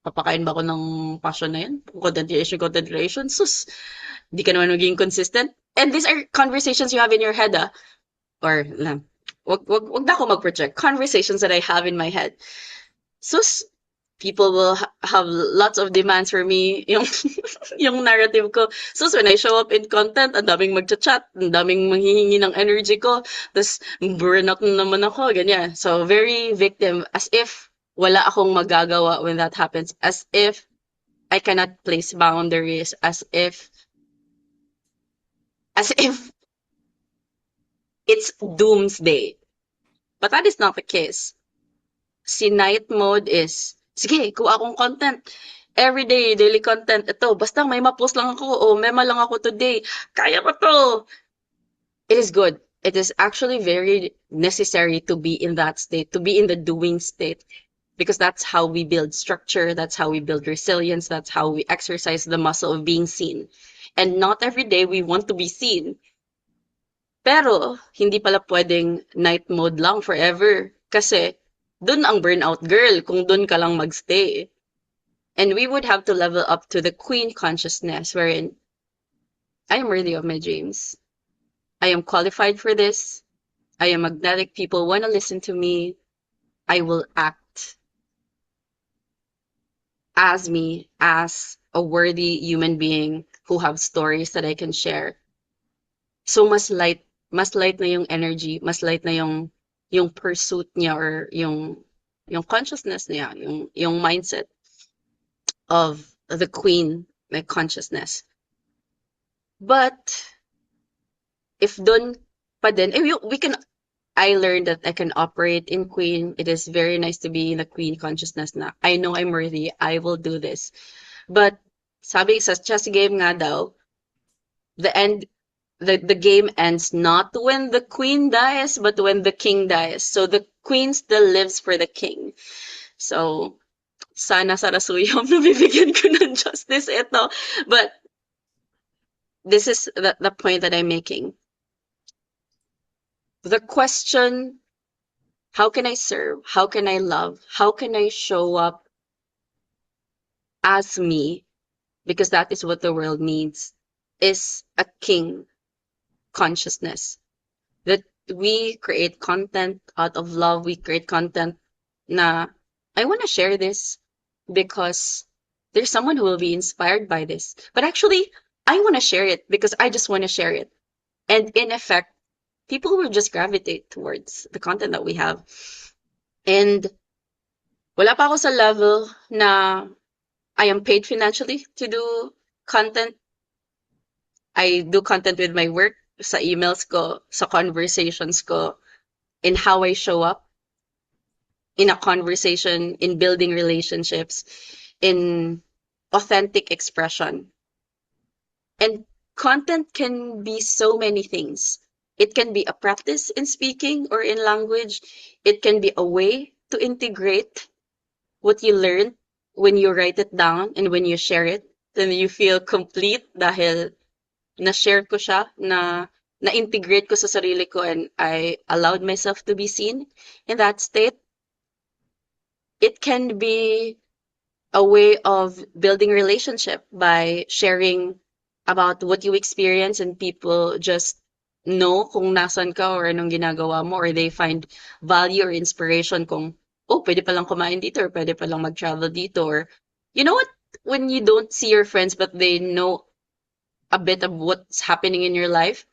papakain ba ako ng passion na yan? Content creation, sus, di ka naman maging consistent. And these are conversations you have in your head, or wag na ako mag-project. Conversations that I have in my head. Sus, people will have lots of demands for me. Yung narrative ko. Sus, when I show up in content, ang daming magchat-chat, ang daming manghihingi ng energy ko, tapos burnout na naman ako, ganyan. So, very victim, as if wala akong magagawa when that happens, as if I cannot place boundaries, as if it's doomsday. But that is not the case. Si night mode is, sige, kuha akong content. Everyday, daily content. Ito, basta may ma-post lang ako o mema lang ako today. Kaya pa to. It is good. It is actually very necessary to be in that state, to be in the doing state. Because that's how we build structure, that's how we build resilience, that's how we exercise the muscle of being seen. And not every day we want to be seen. Pero, hindi pala pwedeng night mode lang forever. Kasi, dun ang burnout girl kung dun ka lang magstay. And we would have to level up to the queen consciousness wherein I am worthy of my dreams. I am qualified for this. I am magnetic. People want to listen to me. I will act as me, as a worthy human being who have stories that I can share. So mas light na yung energy, mas light na yung pursuit niya, or yung consciousness niya, yung mindset of the queen, like consciousness. But if dun pa din, I learned that I can operate in queen. It is very nice to be in the queen consciousness na I know I'm worthy, I will do this. But sabi sa chess game nga daw, the game ends not when the queen dies, but when the king dies. So the queen still lives for the king. So sana sa Rasuyom nabibigyan ko ng justice ito. But this is the point that I'm making. The question, how can I serve? How can I love? How can I show up as me? Because that is what the world needs, is a king consciousness. That we create content out of love. We create content na I want to share this because there's someone who will be inspired by this. But actually, I want to share it because I just want to share it. And in effect, people will just gravitate towards the content that we have. And wala pa ako sa level na I am paid financially to do content. I do content with my work, sa emails ko, sa conversations ko, in how I show up in a conversation, in building relationships, in authentic expression. And content can be so many things. It can be a practice in speaking or in language. It can be a way to integrate what you learn when you write it down and when you share it. Then you feel complete dahil na-share ko siya, na-integrate ko sa sarili ko and I allowed myself to be seen in that state. It can be a way of building relationship by sharing about what you experience and people just know kung nasan ka or anong ginagawa mo or they find value or inspiration kung, oh, pwede palang kumain dito or pwede palang mag-travel dito or, you know what, when you don't see your friends but they know a bit of what's happening in your life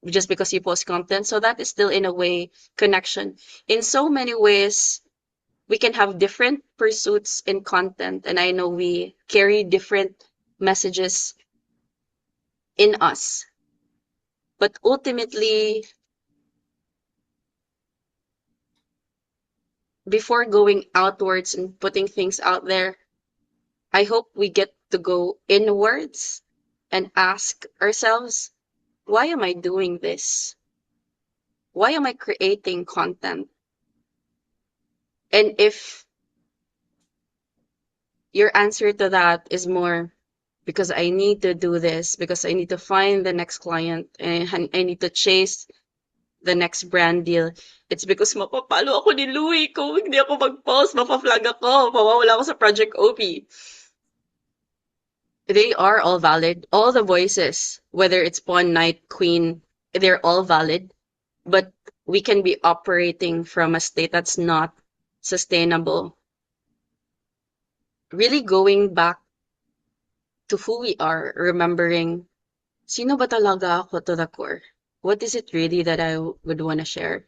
just because you post content. So that is still in a way connection. In so many ways, we can have different pursuits in content, and I know we carry different messages in us. But ultimately, before going outwards and putting things out there, I hope we get to go inwards and ask ourselves, why am I doing this? Why am I creating content? And if your answer to that is more because I need to do this, because I need to find the next client, and I need to chase the next brand deal, it's because mapapalo ako ni Louie kung hindi ako mag-post, mapaflag ako, mawawala ako sa Project OP. They are all valid. All the voices, whether it's Pawn, Knight, Queen, they're all valid. But we can be operating from a state that's not sustainable. Really going back to who we are, remembering, sino ba talaga ako to the core? What is it really that I would want to share?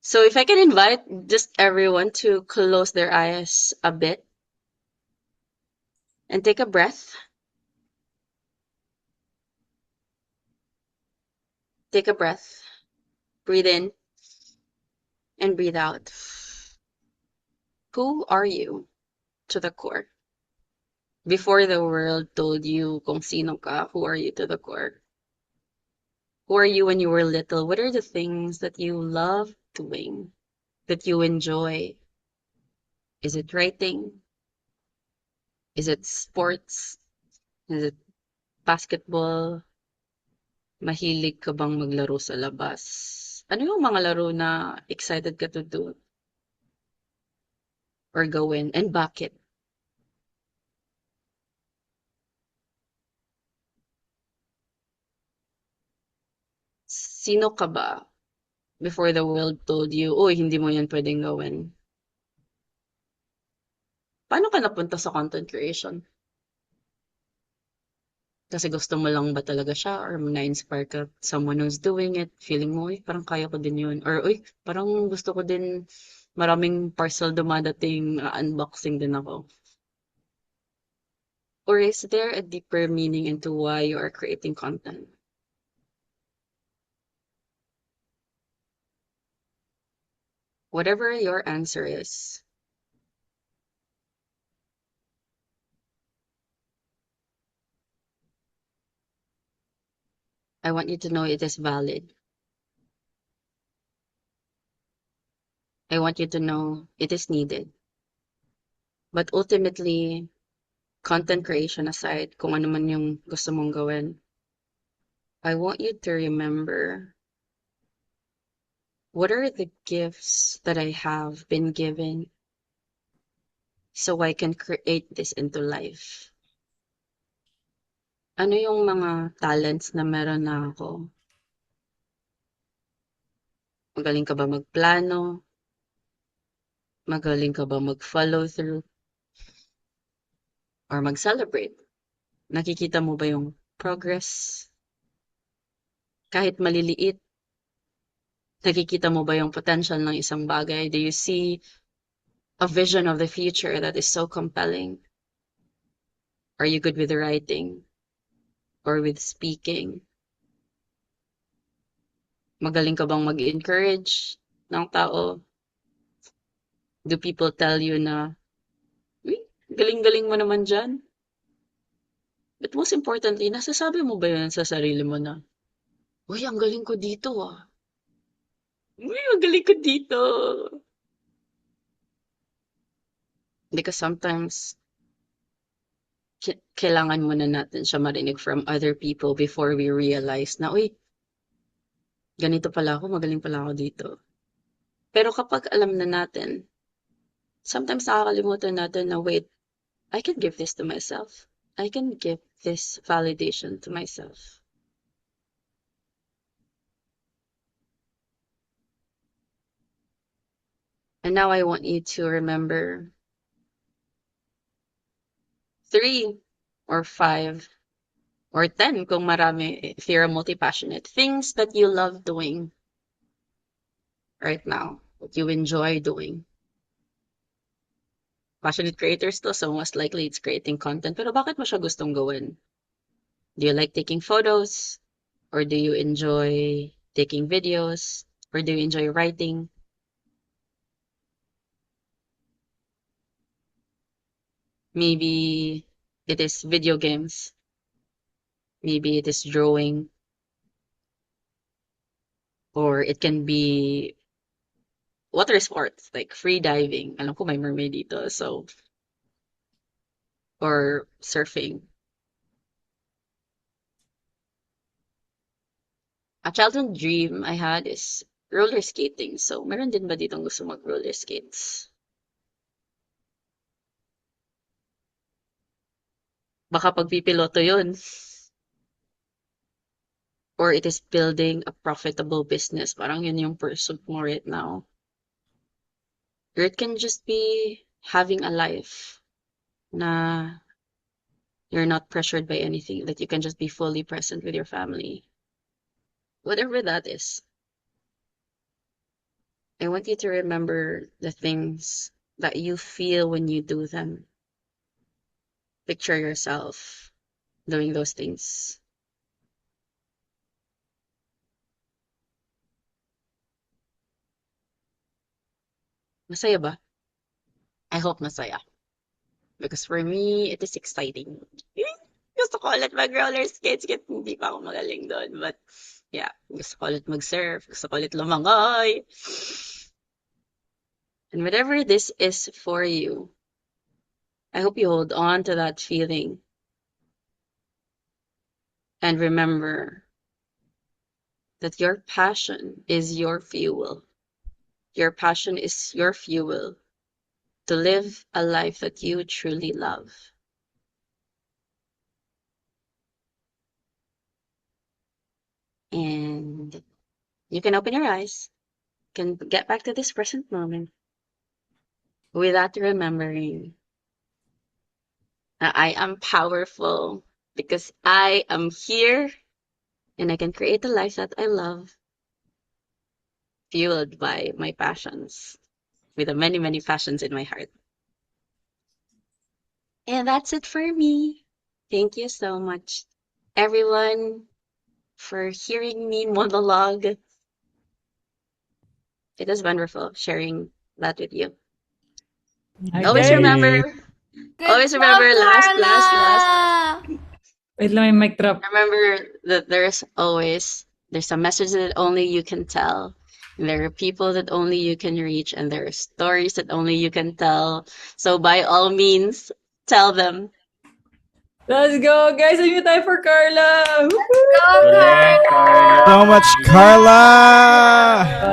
So if I can invite just everyone to close their eyes a bit and take a breath. Take a breath. Breathe in and breathe out. Who are you to the core? Before the world told you kung sino ka, who are you to the core? Who are you when you were little? What are the things that you love doing, that you enjoy? Is it writing? Is it sports? Is it basketball? Mahilig ka bang maglaro sa labas? Ano yung mga laro na excited ka to do or gawin and bakit? Sino ka ba before the world told you, uy, hindi mo yan pwedeng gawin? Paano ka napunta sa content creation? Kasi gusto mo lang ba talaga siya or na-inspire ka someone who's doing it, feeling mo, uy, parang kaya ko din yun. Or, uy, parang gusto ko din maraming parcel dumadating, unboxing din ako. Or is there a deeper meaning into why you are creating content? Whatever your answer is, I want you to know it is valid. I want you to know it is needed. But ultimately, content creation aside, kung ano man yung gusto mong gawin, I want you to remember, what are the gifts that I have been given so I can create this into life? Ano yung mga talents na meron na ako? Magaling ka ba magplano? Magaling ka ba mag-follow through? or mag-celebrate? Nakikita mo ba yung progress? Kahit maliliit, nakikita mo ba yung potential ng isang bagay? Do you see a vision of the future that is so compelling? Are you good with writing or with speaking? Magaling ka bang mag-encourage ng tao? Do people tell you na, "Uy, galing-galing mo naman dyan." But most importantly, nasasabi mo ba yun sa sarili mo na, "Uy, ang galing ko dito ah. Uy, ang galing ko dito." Because sometimes, kailangan muna natin siya marinig from other people before we realize na, uy, ganito pala ako, magaling pala ako dito. Pero kapag alam na natin, sometimes nakakalimutan natin na, wait, I can give this to myself. I can give this validation to myself. And now I want you to remember 3 or 5 or 10 kung marami, if you're a multi-passionate, things that you love doing right now, what you enjoy doing. Passionate creators to, so most likely it's creating content. Pero bakit mo siya gustong gawin? Do you like taking photos? Or do you enjoy taking videos? Or do you enjoy writing? Maybe it is video games. Maybe it is drawing. Or it can be water sports, like free diving. Alam ko may mermaid dito, so. Or surfing. A childhood dream I had is roller skating. So, meron din ba ditong gusto mag-roller skates? Baka pagpipiloto yun. Or it is building a profitable business. Parang yun yung pursuit mo right now. Or it can just be having a life na you're not pressured by anything, that you can just be fully present with your family. Whatever that is. I want you to remember the things that you feel when you do them. Picture yourself doing those things. Masaya ba? I hope masaya. Because for me, it is exciting. Gusto ko ulit mag-roller skates. Kahit hindi pa ako magaling doon. But, yeah. Gusto ko ulit mag-surf. Gusto ko ulit lumangoy. And whatever this is for you, I hope you hold on to that feeling. And remember that your passion is your fuel. Your passion is your fuel to live a life that you truly love. And you can open your eyes, can get back to this present moment without remembering that I am powerful because I am here and I can create a life that I love, fueled by my passions, with the many, many passions in my heart. And that's it for me. Thank you so much, everyone, for hearing me monologue. It is wonderful sharing that with you. Always Okay. remember, Good always job, remember, last. Carla! Wait lang, may mic drop. Remember that there's a message that only you can tell. And there are people that only you can reach, and there are stories that only you can tell. So by all means, tell them. Let's go, guys. Ayun tayo for Carla. Go, Carla! So much, Carla!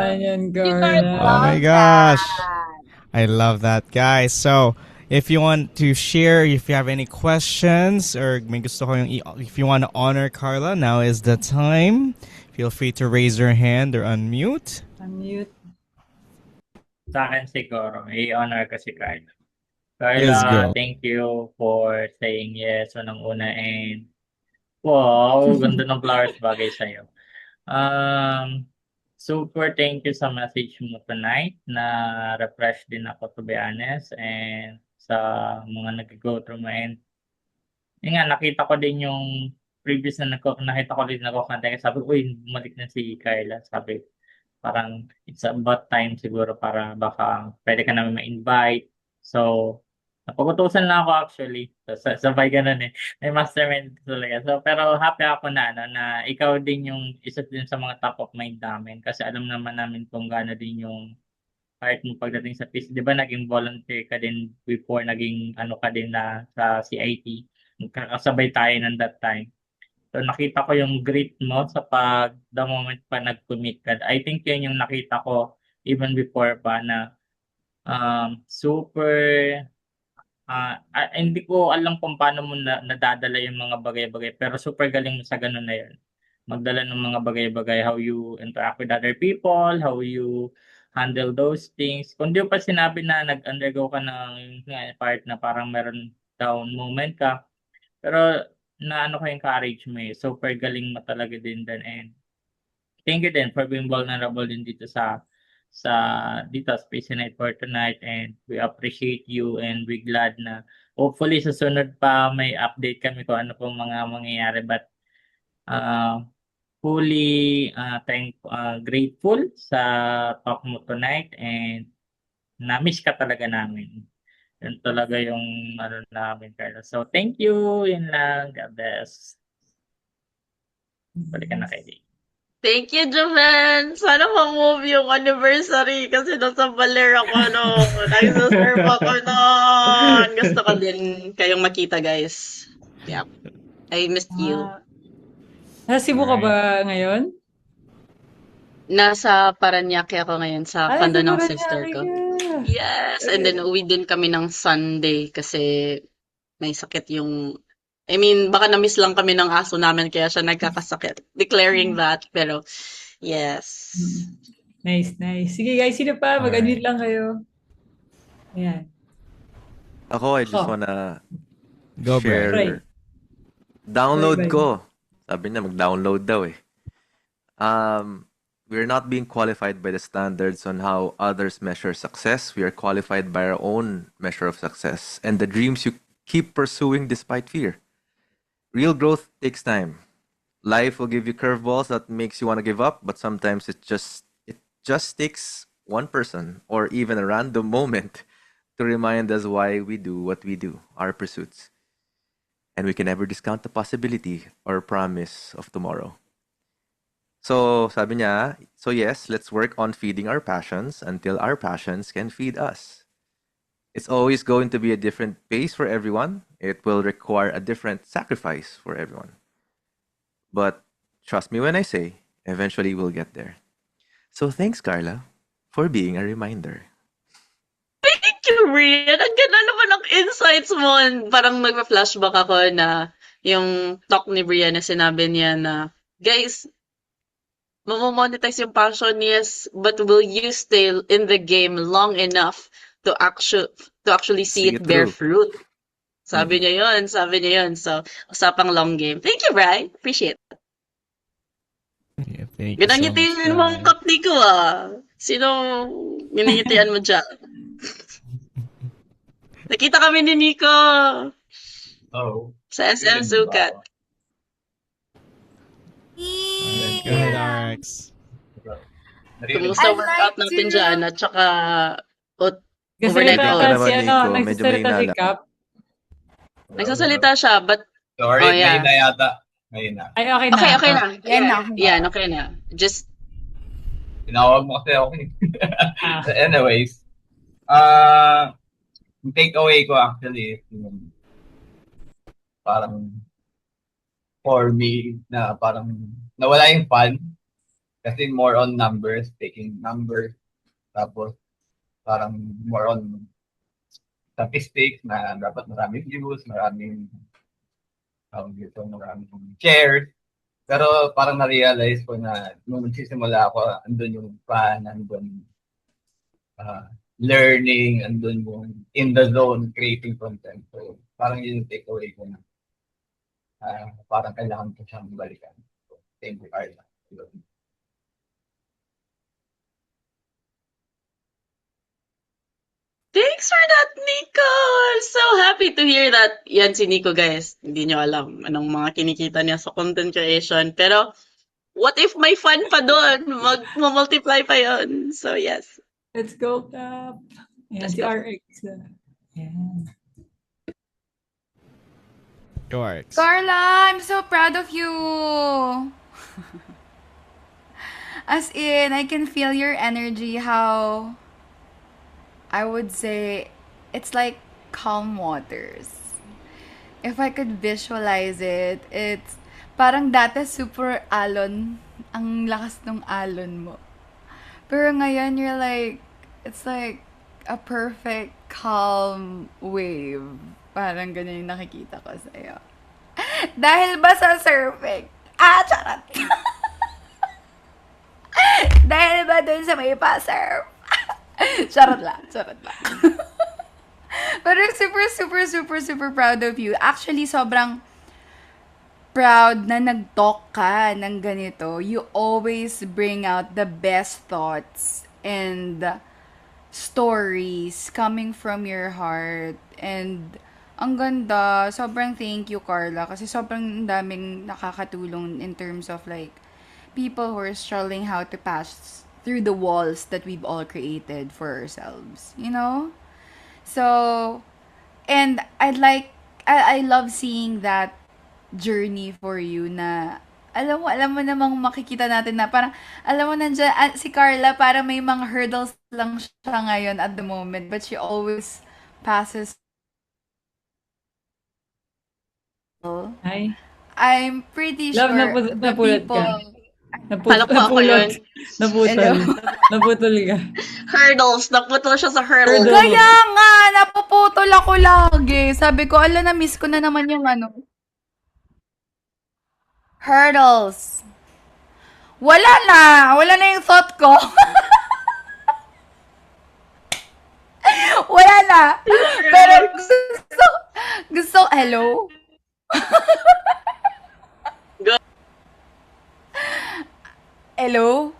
Ayan, Carla. Oh my gosh. I love that, guys. So, if you want to share, if you have any questions, or may gusto if you want to honor Carla, now is the time. Feel free to raise your hand or unmute. Unmute. Sa akin siguro, i-honor ko si Carla. Yes, Carla, go. thank you for saying yes unang-una and wow, ganda ng flowers bagay sa'yo. Um, Super thank you sa message mo tonight na refresh din ako to be honest and sa mga nag-go through mo and yun nga nakita ko din yung previous na nakita ko din nagko-content sabi ko, uy, bumalik na si Carla. Sabi parang it's about time siguro para baka pwede ka namin ma-invite. So, napagutusan lang ako actually. So, sabay ganun eh. May mastermind talaga. So, pero happy ako na, ano, na ikaw din yung isa din sa mga top of mind namin. Kasi alam naman namin kung gaano din yung part mo pagdating sa peace. Di ba naging volunteer ka din before, naging ano ka din na sa CIT. Magkakasabay tayo ng that time. So nakita ko yung grit mo sa the moment pa nag-commit ka. I think yun yung nakita ko even before pa na super hindi ko alam kung paano mo nadadala yung mga bagay-bagay pero super galing mo sa ganun na yun. Magdala ng mga bagay-bagay, how you interact with other people, how you handle those things. Kung di mo pa sinabi na nag-undergo ka ng part na parang meron down moment ka, pero naano ko yung courage mo eh. Super galing mo talaga din dan and thank you din for being vulnerable din dito sa dito Space Night for tonight and we appreciate you and we glad na hopefully sa sunod pa may update kami kung ano pong mga mangyayari but uh, fully grateful sa talk mo tonight and na-miss ka talaga namin. Yun talaga yung ano namin, Carla. So, thank you. Yun lang. God bless. Balik ka na kay Jay. Thank you, Joven. Sana ma-move yung anniversary kasi nasa Baler ako, no. Nagsaserve ako noon. Gusto ko din kayong makita, guys. Yep. I missed you. Nasa Cebu ka Alright. ba ngayon? Nasa Parañaque ako ngayon sa Ay, condo sa ng sister Paranaque ko. ka. Yes, and then uwi din kami ng Sunday kasi may sakit yung I mean, baka na-miss lang kami ng aso namin kaya siya nagkakasakit. Declaring that, pero yes. Nice, nice. Sige guys, sino pa? Mag-unmute lang kayo. Ayan. Ako, I just Oh. wanna Go, Bri. Bri. share. Download Bri. ko. Sabi niya, mag-download daw eh. We're not being qualified by the standards on how others measure success. We are qualified by our own measure of success and the dreams you keep pursuing despite fear. Real growth takes time. Life will give you curveballs that makes you want to give up, but sometimes it just takes one person or even a random moment to remind us why we do what we do, our pursuits. And we can never discount the possibility or promise of tomorrow. So, sabi niya, so yes, let's work on feeding our passions until our passions can feed us. It's always going to be a different pace for everyone. It will require a different sacrifice for everyone. But trust me when I say, eventually we'll get there. So thanks, Carla, for being a reminder. Thank you, Rian. Ang ganda naman ng insights mo. Parang nagpa-flashback ako na yung talk ni Brian na sinabi niya na, guys, mamo-monetize yung passion, yes, but will you stay in the game long enough to actually see it bear fruit? Sabi niya yun, sabi niya yun. So, usapang long game. Thank you, Brian. Appreciate it. Yeah, thank you so Ginangitian much, mo Bri. ang cup ni ko, ah. Sino ginangitian mo dyan? Nakita kami ni Nico Oh. sa SM Sukat. Go ahead, RX. Kumusta I'd workout like natin to- dyan? At saka, Kasi overnight nagsalita oats. naman, si Nico. Medyo nagsasalita mahina si lang. Cap. Nagsasalita siya, but Sorry, Oh, yeah. ngayon na yata. Ngayon na. Ay, okay na. okay na. Yan na. Yan, okay na. Just, Tinawag mo kasi ako. Ah. Anyways, yung takeaway ko actually, yung parang for me na parang nawala yung fun kasi more on numbers, taking numbers, tapos parang more on statistics na dapat maraming views, maraming maraming shares. Pero parang na-realize ko na nung nagsisimula ako, andun yung fan, andun learning, andun yung in the zone, creating content. So, parang yun yung takeaway ko na parang kailangan ko siyang balikan. So, thank you, Carla. Thanks for that, Nico! I'm so happy to hear that. Yan si Nico, guys. Hindi nyo alam anong mga kinikita niya sa content creation. Pero, what if may fun pa doon? Mag-multiply pa yon. So, yes. Let's go, Cap. Ayan, Let's si go. RX. Ayan. Go, RX. Carla, I'm so proud of you. As in, I can feel your energy, how I would say it's like calm waters. If I could visualize it, it's parang dati super alon, ang lakas ng alon mo. Pero ngayon, you're like, it's like a perfect calm wave. Parang ganyan yung nakikita ko sa'yo. Dahil ba sa surfing? Charot! Dahil ba dun sa may pa-surf? Charot lang. Pero super proud of you. Actually, sobrang proud na nag-talk ka ng ganito. You always bring out the best thoughts and stories coming from your heart. And ang ganda. Sobrang thank you, Carla. Kasi sobrang daming nakakatulong in terms of like people who are struggling how to pass through the walls that we've all created for ourselves. You know? So, and I love seeing that journey for you na alam mo namang makikita natin na parang alam mo nandiyan si Carla para may mga hurdles lang siya ngayon at the moment, but she always passes. Hi. I'm pretty Love, sure the napulot people ka. Kala ko ako yun. Naputol. Hello? Naputol ka. Hurdles. Naputol siya sa hurdles. Hurdle. Kaya nga, napuputol ako lagi. Sabi ko, ala, na-miss ko na naman yung ano. Hurdles. Wala na yung thought ko. Wala na. Pero gusto, hello? Go. Hello?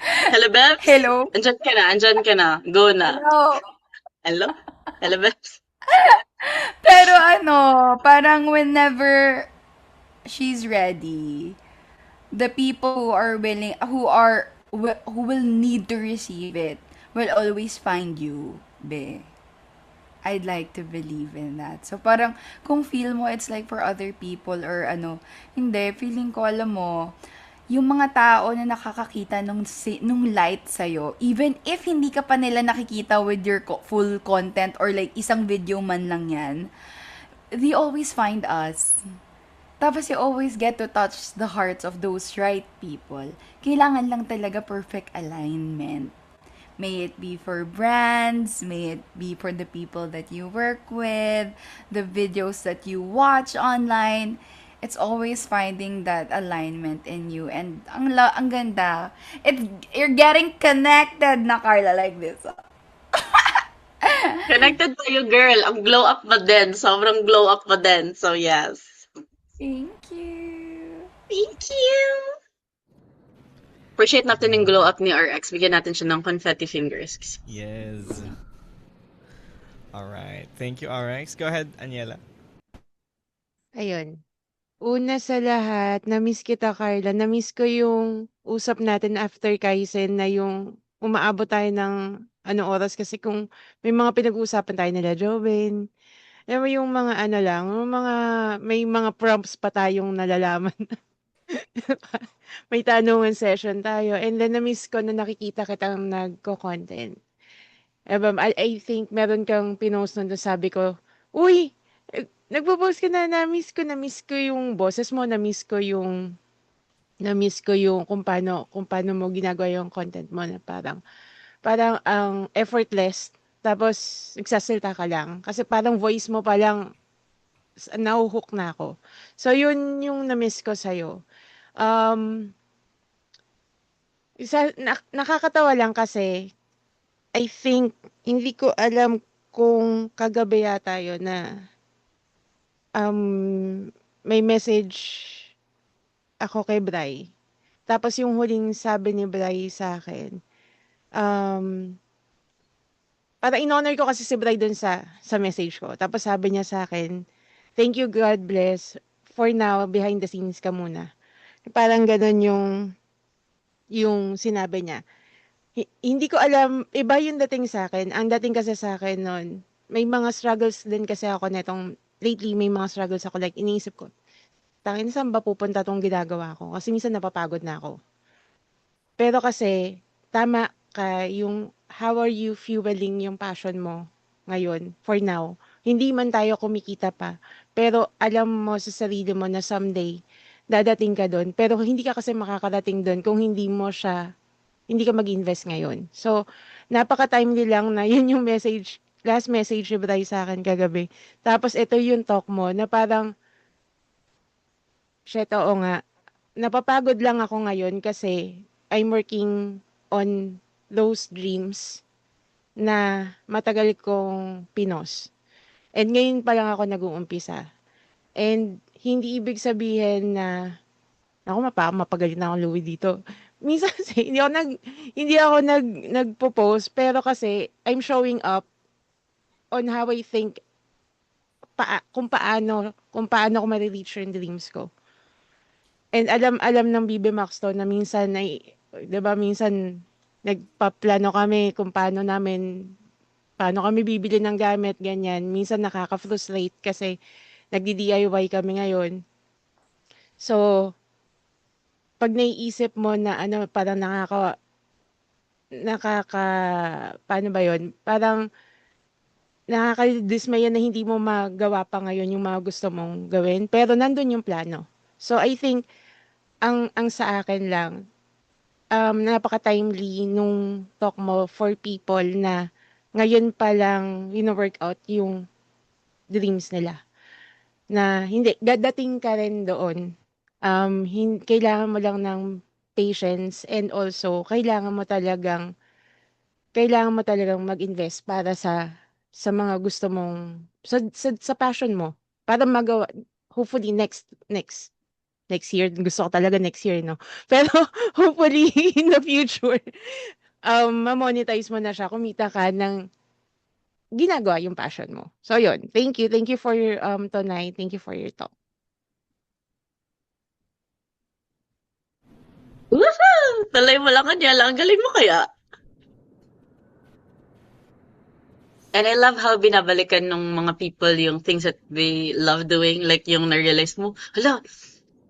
Hello, Bebs? Hello? Andyan ka na. Go na. Hello? Hello, Bebs? Pero parang whenever she's ready, the people who are willing, who will need to receive it, will always find you, be. I'd like to believe in that. So parang kung feel mo it's like for other people or hindi, feeling ko alam mo, yung mga tao na nakakakita nung light sa'yo, even if hindi ka pa nila nakikita with your full content or like isang video man lang yan, they always find us. Tapos you always get to touch the hearts of those right people. Kailangan lang talaga perfect alignment. May it be for brands, may it be for the people that you work with, the videos that you watch online. It's always finding that alignment in you. And ang ganda. You're getting connected na, Carla, like this. Connected tayo, girl. Ang glow up mo din. Sobrang glow up mo din. So, yes. Thank you. Thank you. Appreciate natin yung glow up ni RX. Bigyan natin siya ng confetti fingers. Yes. All right. Thank you, RX. Go ahead, Aniela. Ayun. Una sa lahat, na-miss kita, Carla. Na-miss ko yung usap natin after Kaizen na yung umaabot tayo ng oras kasi kung may mga pinag-uusapan tayo nila, Joven. Alam mo yung mga lang, yung mga, may mga prompts pa tayong nalalaman. May tanungan session tayo. And then, na-miss ko na nakikita kitang nagko-content. I think meron kang pinost nun, sabi ko, uy, nagpo-post ka na, na-miss ko yung boses mo, na-miss ko yung kung paano mo ginagawa yung content mo na parang ang effortless, tapos nagsasalita ka lang. Kasi parang voice mo pa lang, nahuhook na ako. So, yun yung na-miss ko sa'yo. Nakakatawa lang kasi I think, hindi ko alam kung kagabi yata yun na may message ako kay Bri. Tapos yung huling sabi ni Bri sa akin, para in-honor ko kasi si Bri dun sa message ko. Tapos sabi niya sa akin, thank you, God bless. For now, behind the scenes ka muna. Parang ganun yung sinabi niya. Hindi ko alam, iba yung dating sa akin. Ang dating kasi sa akin nun, may mga struggles din kasi ako netong, lately may mga struggles ako, like iniisip ko, tangin saan ba pupunta tong ginagawa ko? Kasi minsan napapagod na ako. Pero kasi, tama ka, yung how are you fueling yung passion mo ngayon, for now. Hindi man tayo kumikita pa, pero alam mo sa sarili mo na someday, dadating ka doon. Pero hindi ka kasi makakarating doon kung hindi ka mag-invest ngayon. So, napaka-timely lang na yun yung last message ni Bri sa akin kagabi. Tapos ito yung talk mo na parang, shit, oo nga, napapagod lang ako ngayon kasi I'm working on those dreams na matagal kong pinos. And ngayon pa lang ako nag-uumpisa. And hindi ibig sabihin na, ako mapagalit na ako Louie dito. Minsan kasi hindi ako nagpo-post pero kasi I'm showing up on how I think kung paano ko ma-reach yung dreams ko. And alam ng BB Max to na minsan ay 'di ba minsan nagpaplano kami kung paano kami bibili ng gamit ganyan. Minsan nakaka-frustrate kasi nagdi-DIY kami ngayon. So pag naiisip mo na parang paano ba yun? Parang nakakadismaya na hindi mo magawa pa ngayon yung mga gusto mong gawin. Pero nandun yung plano. So I think, ang sa akin lang, napaka-timely nung talk mo for people na ngayon pa lang workout yung dreams nila. Na hindi, dadating ka rin doon. Kailangan mo lang ng patience and also kailangan mo talagang mag-invest para sa mga gusto mong sa passion mo para magawa hopefully next year gusto ko talaga next year no pero hopefully in the future ma-monetize mo na siya kumita ka ng ginagawa yung passion mo. So yun, thank you for your tonight, thank you for your talk. Woohoo! Talay mo lang kanya lang. Ang galing mo kaya. And I love how binabalikan ng mga people yung things that they love doing. Like yung na-realize mo, hala,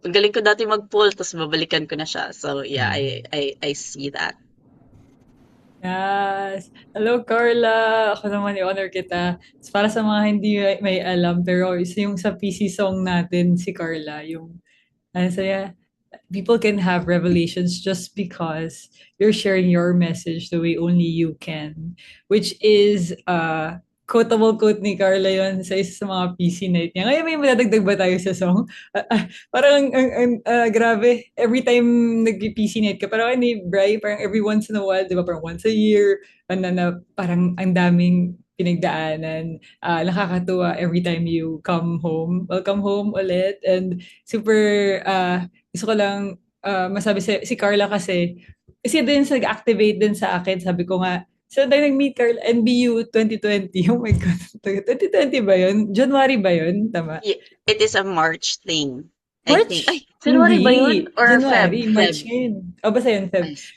ang galing ko dati mag-pull, tapos babalikan ko na siya. So yeah, I see that. Yes. Hello, Carla. Ako naman i-honor kita. Para sa mga hindi may alam, pero yung sa PC song natin, si Carla, yung saya, people can have revelations just because you're sharing your message the way only you can. Which is, quotable quote ni Carla yon sa isa sa mga PC night niya. Ngayon may madadagdag ba tayo sa song? Parang, grabe, every time nag-PC night ka, parang ni Bri, parang every once in a while, di ba, parang once a year, na parang ang daming pinagdaanan. Nakakatuwa every time you come home. Welcome home ulit. And super, gusto ko lang masabi si Carla kasi din nag-activate din sa akin. Sabi ko nga, so tayo nag-meet Carla, NBU 2020. Oh my God. 2020 ba yun? January ba yun? Tama? It is a March thing. March? I think. Ay, January ba yun? Or January, Feb? March yun. O, basta yun, Feb. Nice.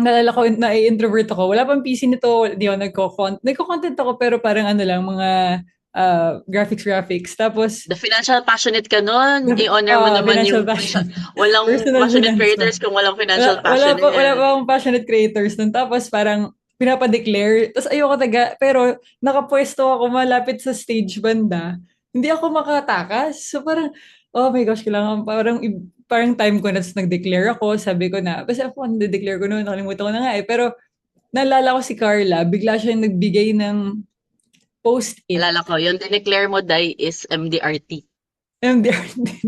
Naalala ko na introvert ako. Wala pang PC nito. Di ako nagko-content ako pero parang lang, mga graphics. Tapos, The financial passionate ka nun. I-honor mo naman yung walang passionate creators kung walang financial passion. Wala pa akong passionate creators nun. Tapos parang pinapa-declare. Tapos ayoko pero nakapwesto ako malapit sa stage banda. Hindi ako makatakas. So parang, oh my gosh, kailangan parang time ko na nag-declare ako. Sabi ko na, basta ako nag-declare ko noon, nakalimutan ko na nga eh. Pero naalala ko si Carla, bigla siya nag-bigay ng post-it. Alala ko, yung dineclare mo, Day, is MDRT. MDRT.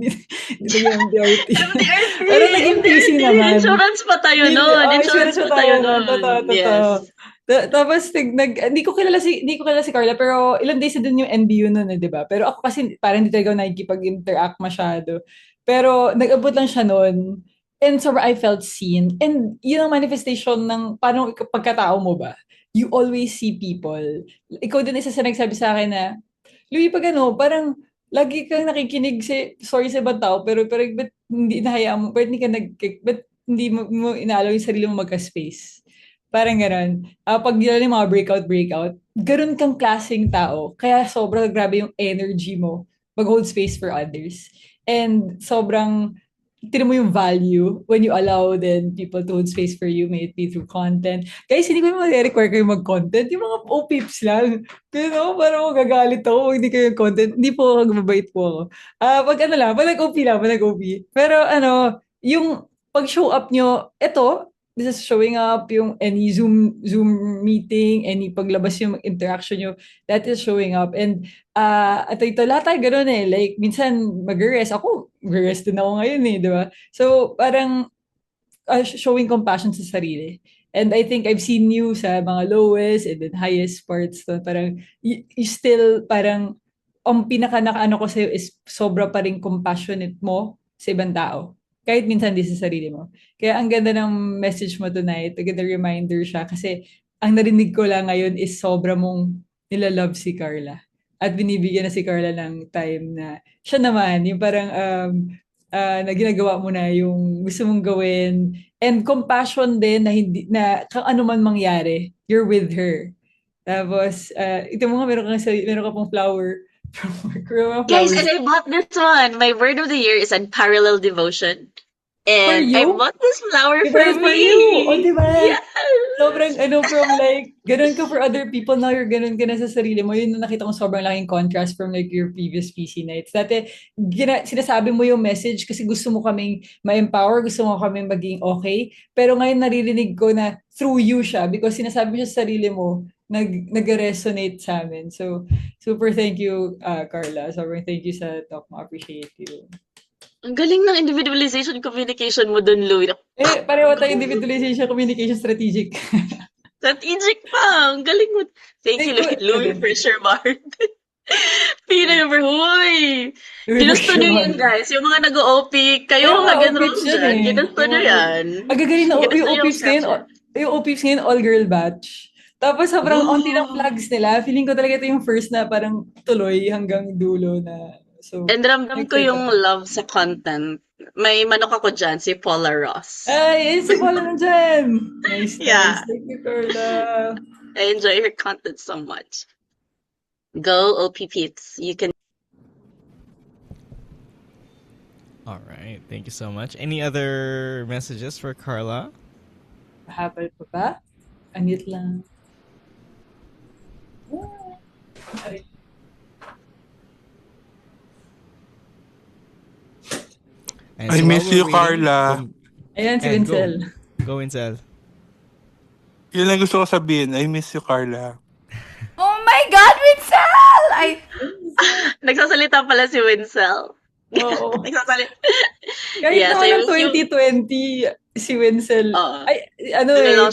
MDRT. MDRT! Pero naging busy naman. Insurance pa tayo nun. Insurance pa tayo nun. Totoo. Yes. Tapos hindi ko kilala si Carla, pero ilang days na din yung NBU nun, 'di ba? Pero ako kasi parang hindi talaga ako nakikipag-interact masyado. Pero nag-abot lang siya nun. And so I felt seen. And yun ang manifestation ng paano pagkatao mo ba? You always see people. Ikaw din isa sa nagsabi sa akin na, Louie, pag parang lagi kang nakikinig sorry sa ibang tao, pero ba't hindi nahayaan mo, ba't hindi mo inaalaw yung sarili mo magka-space? Parang gano'n. Pag yun yung mga breakout, gano'n kang klaseng tao. Kaya sobrang grabe yung energy mo mag-hold space for others. And sobrang tinan mo yung value when you allow then people to hold space for you, may it be through content. Guys, hindi ko yung require kayo mag-content. Yung mga OPIPs lang. Pero parang gagalit ako, hindi kayo content. Hindi po ako, mabait po ako. Pag nag-OP lang. Pero yung pag-show up nyo, this is showing up, yung any Zoom meeting, any paglabas yung interaction nyo, that is showing up. And ito lahat tayo gano'n eh. Like, minsan mag-rest. Ako, mag-rest din ako ngayon eh, di ba? So, parang showing compassion sa sarili. And I think I've seen you sa mga lowest and then highest parts. So, parang, you still, parang, ang pinaka-nakaano ko sa'yo is sobra pa rin compassionate mo sa ibang tao. Kahit minsan di sa sarili mo. Kaya ang ganda ng message mo tonight, a ganda reminder siya. Kasi ang narinig ko lang ngayon is sobra mong nilalove si Carla. At binibigyan na si Carla ng time na siya naman, yung parang na ginagawa mo na yung gusto mong gawin. And compassion din na hindi na kung ano man mangyari, you're with her. Tapos, ito mo nga, meron ka pong flower. Guys, and I bought this one. My word of the year is unparalleled devotion. And I bought this flower for me. Oh, diba? Yes! Sobrang from like, ganun ka for other people, now you're ganun ka na sa sarili mo. Yun na nakita kong sobrang laking contrast from like your previous PC nights. Dati, sinasabi mo yung message kasi gusto mo kaming ma-empower, gusto mo kaming maging okay. Pero ngayon naririnig ko na through you siya because sinasabi siya sa sarili mo, nag-resonate sa amin. So, super thank you, Carla. Sobrang thank you sa talk mo. Appreciate you. Ang galing ng individualization communication mo dun, Louie. Pareho tayo individualization communication strategic. Strategic pa. Ang galing mo. Thank you, Louie, for sure, Bart. Pina number, huy! Ginusto nyo yun, guys. Yung mga nag-OP, kayo mag-enroll dyan. Ginusto nyo yan. Agagaling na yung OPs ngayon, all-girl batch. Tapos sobrang onti ng flags nila. Feeling ko talaga ito yung first na parang tuloy hanggang dulo na. So, and ramdam ko yung love sa content. May manok ako dyan, si Paula Ross. Ay, si Paula na dyan. Nice. Yeah. Thank you, Carla. I enjoy her content so much. Go, OPPs. You can. All right. Thank you so much. Any other messages for Carla? Habal pa ba? Anit lang. And I so miss while we're you, waiting, Carla. Ayan, si and Vincel. Go, Vincel. Yun lang gusto ko sabihin. I miss you, Carla. Oh my God, Winsel! Nagsasalita pala si Winsel. Oo. Nagsasalita. Kahit Yeah, naman so ng 2020, si Winsel, Ay,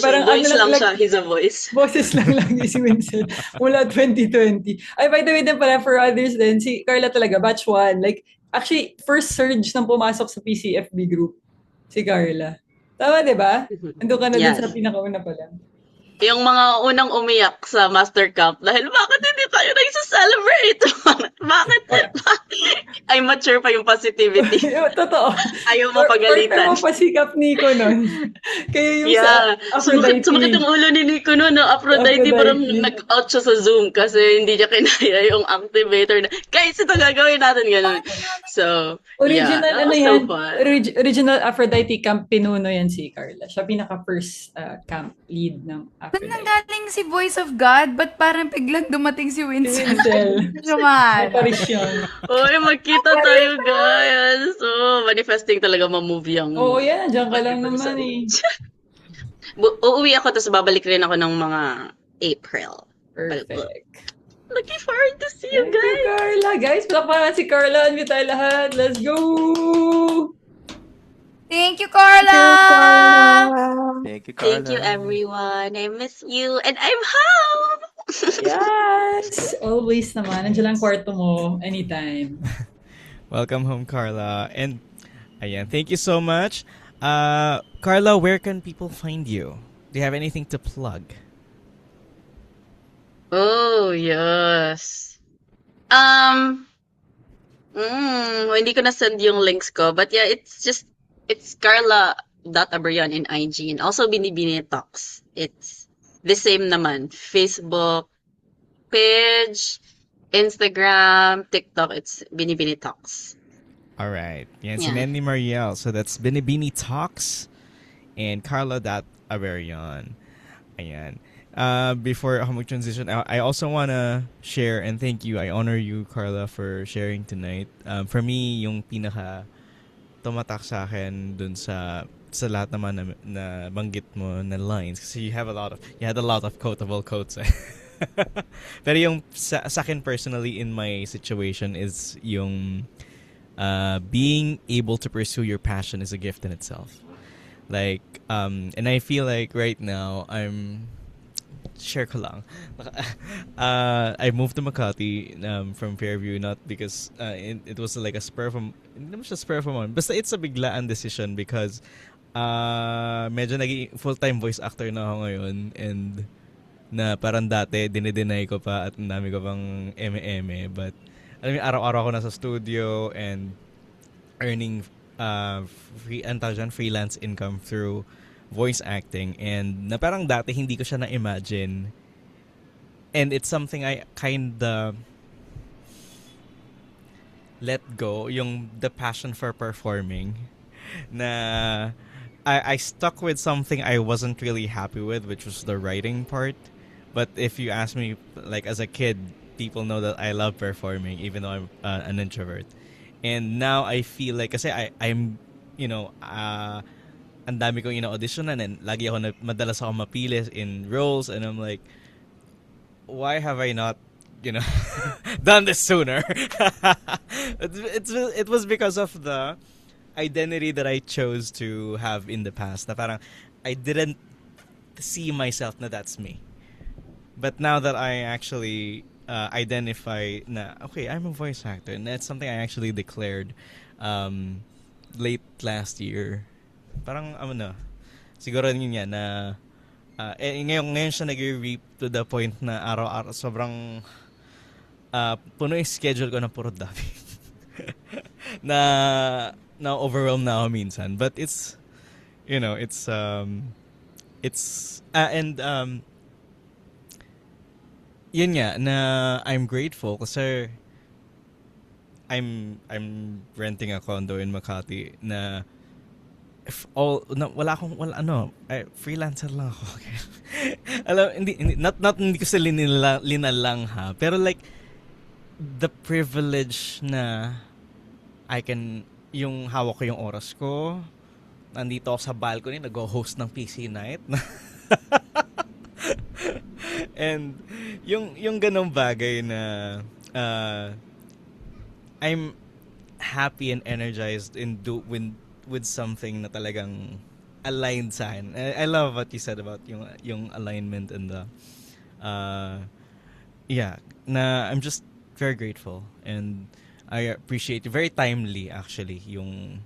parang voice lang siya. He's a voice. Boses lang lagi si Winsel mula 2020. Ay, by the way din pala, for others din, si Carla talaga, batch 1. Like, actually, first surge nang pumasok sa PCFB group, si Carla. Tama, di ba? Ando ka na din sa pinakauna pa lang. Yung mga unang umiyak sa Master Camp dahil bakit hindi tayo nagsa-celebrate? Bakit? Ay, mature pa yung positivity. Totoo. Ayaw mo pagalitan. Partner mo pa si Cap Nico nun. Kaya yung sa Aphrodite. Sumakit yung ulo ni Nico nun. No? Aphrodite parang nag-out siya sa Zoom kasi hindi niya kinaya yung activator na, guys, ito gagawin natin ganun. So, original, yeah, so fun. Original Aphrodite camp pinuno yan si Carla. Siya pinaka-first camp lead ng Aphrodite. Ba't nanggaling si Voice of God? Ba't parang biglang dumating si Winsel? Apparition. Uy, magkita tayo, guys. So, manifesting talaga ma-move yung... Oo, yan. Diyan ka lang naman eh. Uuwi ako, tapos babalik rin ako ng mga April. Perfect. Looking forward to see you guys. Hey, Carla. Guys, palakpakan si Carla. Unmute tayo lahat. Let's go! Thank you, Carla! Thank you, Thank you, Carla. everyone. I miss you. And I'm home! Yes! Always naman. Nandiyan lang kwarto mo. Anytime. Welcome home, Carla. And ayan, thank you so much. Carla, where can people find you? Do you have anything to plug? Oh, yes. Hindi ko na-send yung links ko. But yeah, it's Carla.Abrion in IG. And also Binibini Talks. It's the same naman. Facebook page, Instagram, TikTok, it's Binibini Talks. All right. Yan si Yeah. Mandy Mariel. So that's Binibini Talks and Carla.Averion. Ayan. Before ako mag-transition, I also wanna share and thank you. I honor you, Carla, for sharing tonight. For me, yung pinaka tumatak sa akin dun sa lahat naman na banggit mo na lines kasi you had a lot of quotable quotes. Pero yung sa akin personally in my situation is yung being able to pursue your passion is a gift in itself. Like, and I feel like right now share ko lang. I moved to Makati from Fairview not because it was like a spur from hindi naman siya spur from one. Basta it's a biglaan decision because medyo naging full-time voice actor na ako ngayon and na parang dati dinideny ko pa at ang dami ko pang eme-eme but alam mo araw-araw ako nasa studio and earning freelance income through voice acting and na parang dati hindi ko siya na-imagine and it's something I kinda let go yung the passion for performing na I stuck with something I wasn't really happy with which was the writing part. But if you ask me, like as a kid, people know that I love performing, even though I'm an introvert. And now I feel like, kasi I'm, ang dami kong ina-auditionan and lagi ako madalas ako mapili in roles and I'm like, why have I not, done this sooner? It was because of the identity that I chose to have in the past. Na parang I didn't see myself na that's me. But now that I actually identify na, okay, I'm a voice actor, and that's something I actually declared late last year. Parang, siguro yun yan na, ngayon siya nag-reap to the point na araw-araw, sobrang puno yung schedule ko na puro dami. na overwhelmed na ako minsan. But it's, yun nga na I'm grateful kasi I'm renting a condo in Makati na freelancer lang ako. Alam hindi ko sa linalang ha pero like the privilege na I can yung hawak ko yung oras ko nandito ako sa balcony nag-host ng PC night and yung ganong bagay na I'm happy and energized with something na talagang aligned sa akin. I love what you said about yung alignment and the na I'm just very grateful and I appreciate it. Very timely actually yung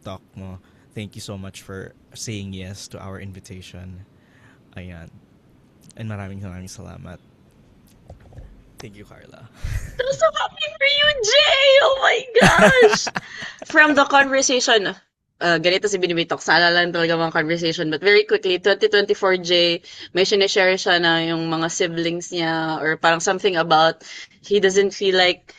talk mo. Thank you so much for saying yes to our invitation. Ayan. And maraming salamat. Thank you, Carla. I'm so happy for you, Jay! Oh my gosh! From the conversation, ganito si Binibini Talks, naalala lang talaga mga conversation, but very quickly, 2024 Jay, may sinishare siya na yung mga siblings niya, or parang something about, he doesn't feel like,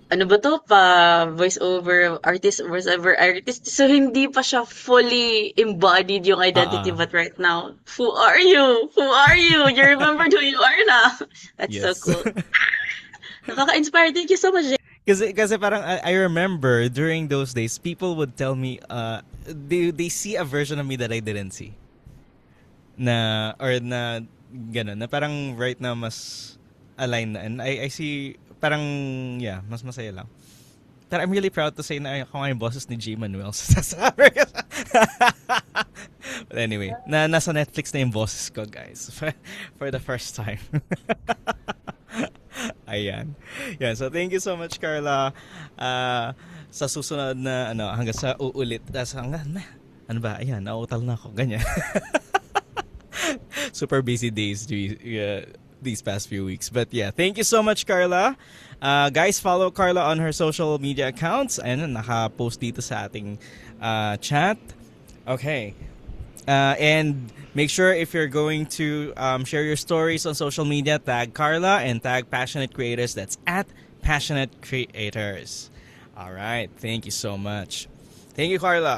voice-over artist, voice-over artist, so hindi pa siya fully embodied yung identity, but right now, who are you? Who are you? You remembered who you are na. That's so cool. Nakaka-inspire. Thank you so much, Jay. Kasi parang I remember during those days, people would tell me, they see a version of me that I didn't see. Na gano'n, na parang right now mas aligned na. And I see, parang, mas masaya lang. But I'm really proud to say na ako nga yung boses ni G. Manuel. Sasabi ko. But anyway, nasa Netflix na yung boses ko, guys. For the first time. Ayan. Yan. So, thank you so much, Carla. Sa susunod na, hanggang sa uulit. Ano ba? Ayan, nauutal na ako. Ganyan. Super busy days these past few weeks. But yeah, thank you so much, Carla. Guys, follow Carla on her social media accounts. Ayan, naka-post dito sa ating chat. Okay. And make sure if you're going to share your stories on social media, tag Carla and tag Passionate Creators. That's at Passionate Creators. All right. Thank you so much. Thank you, Carla.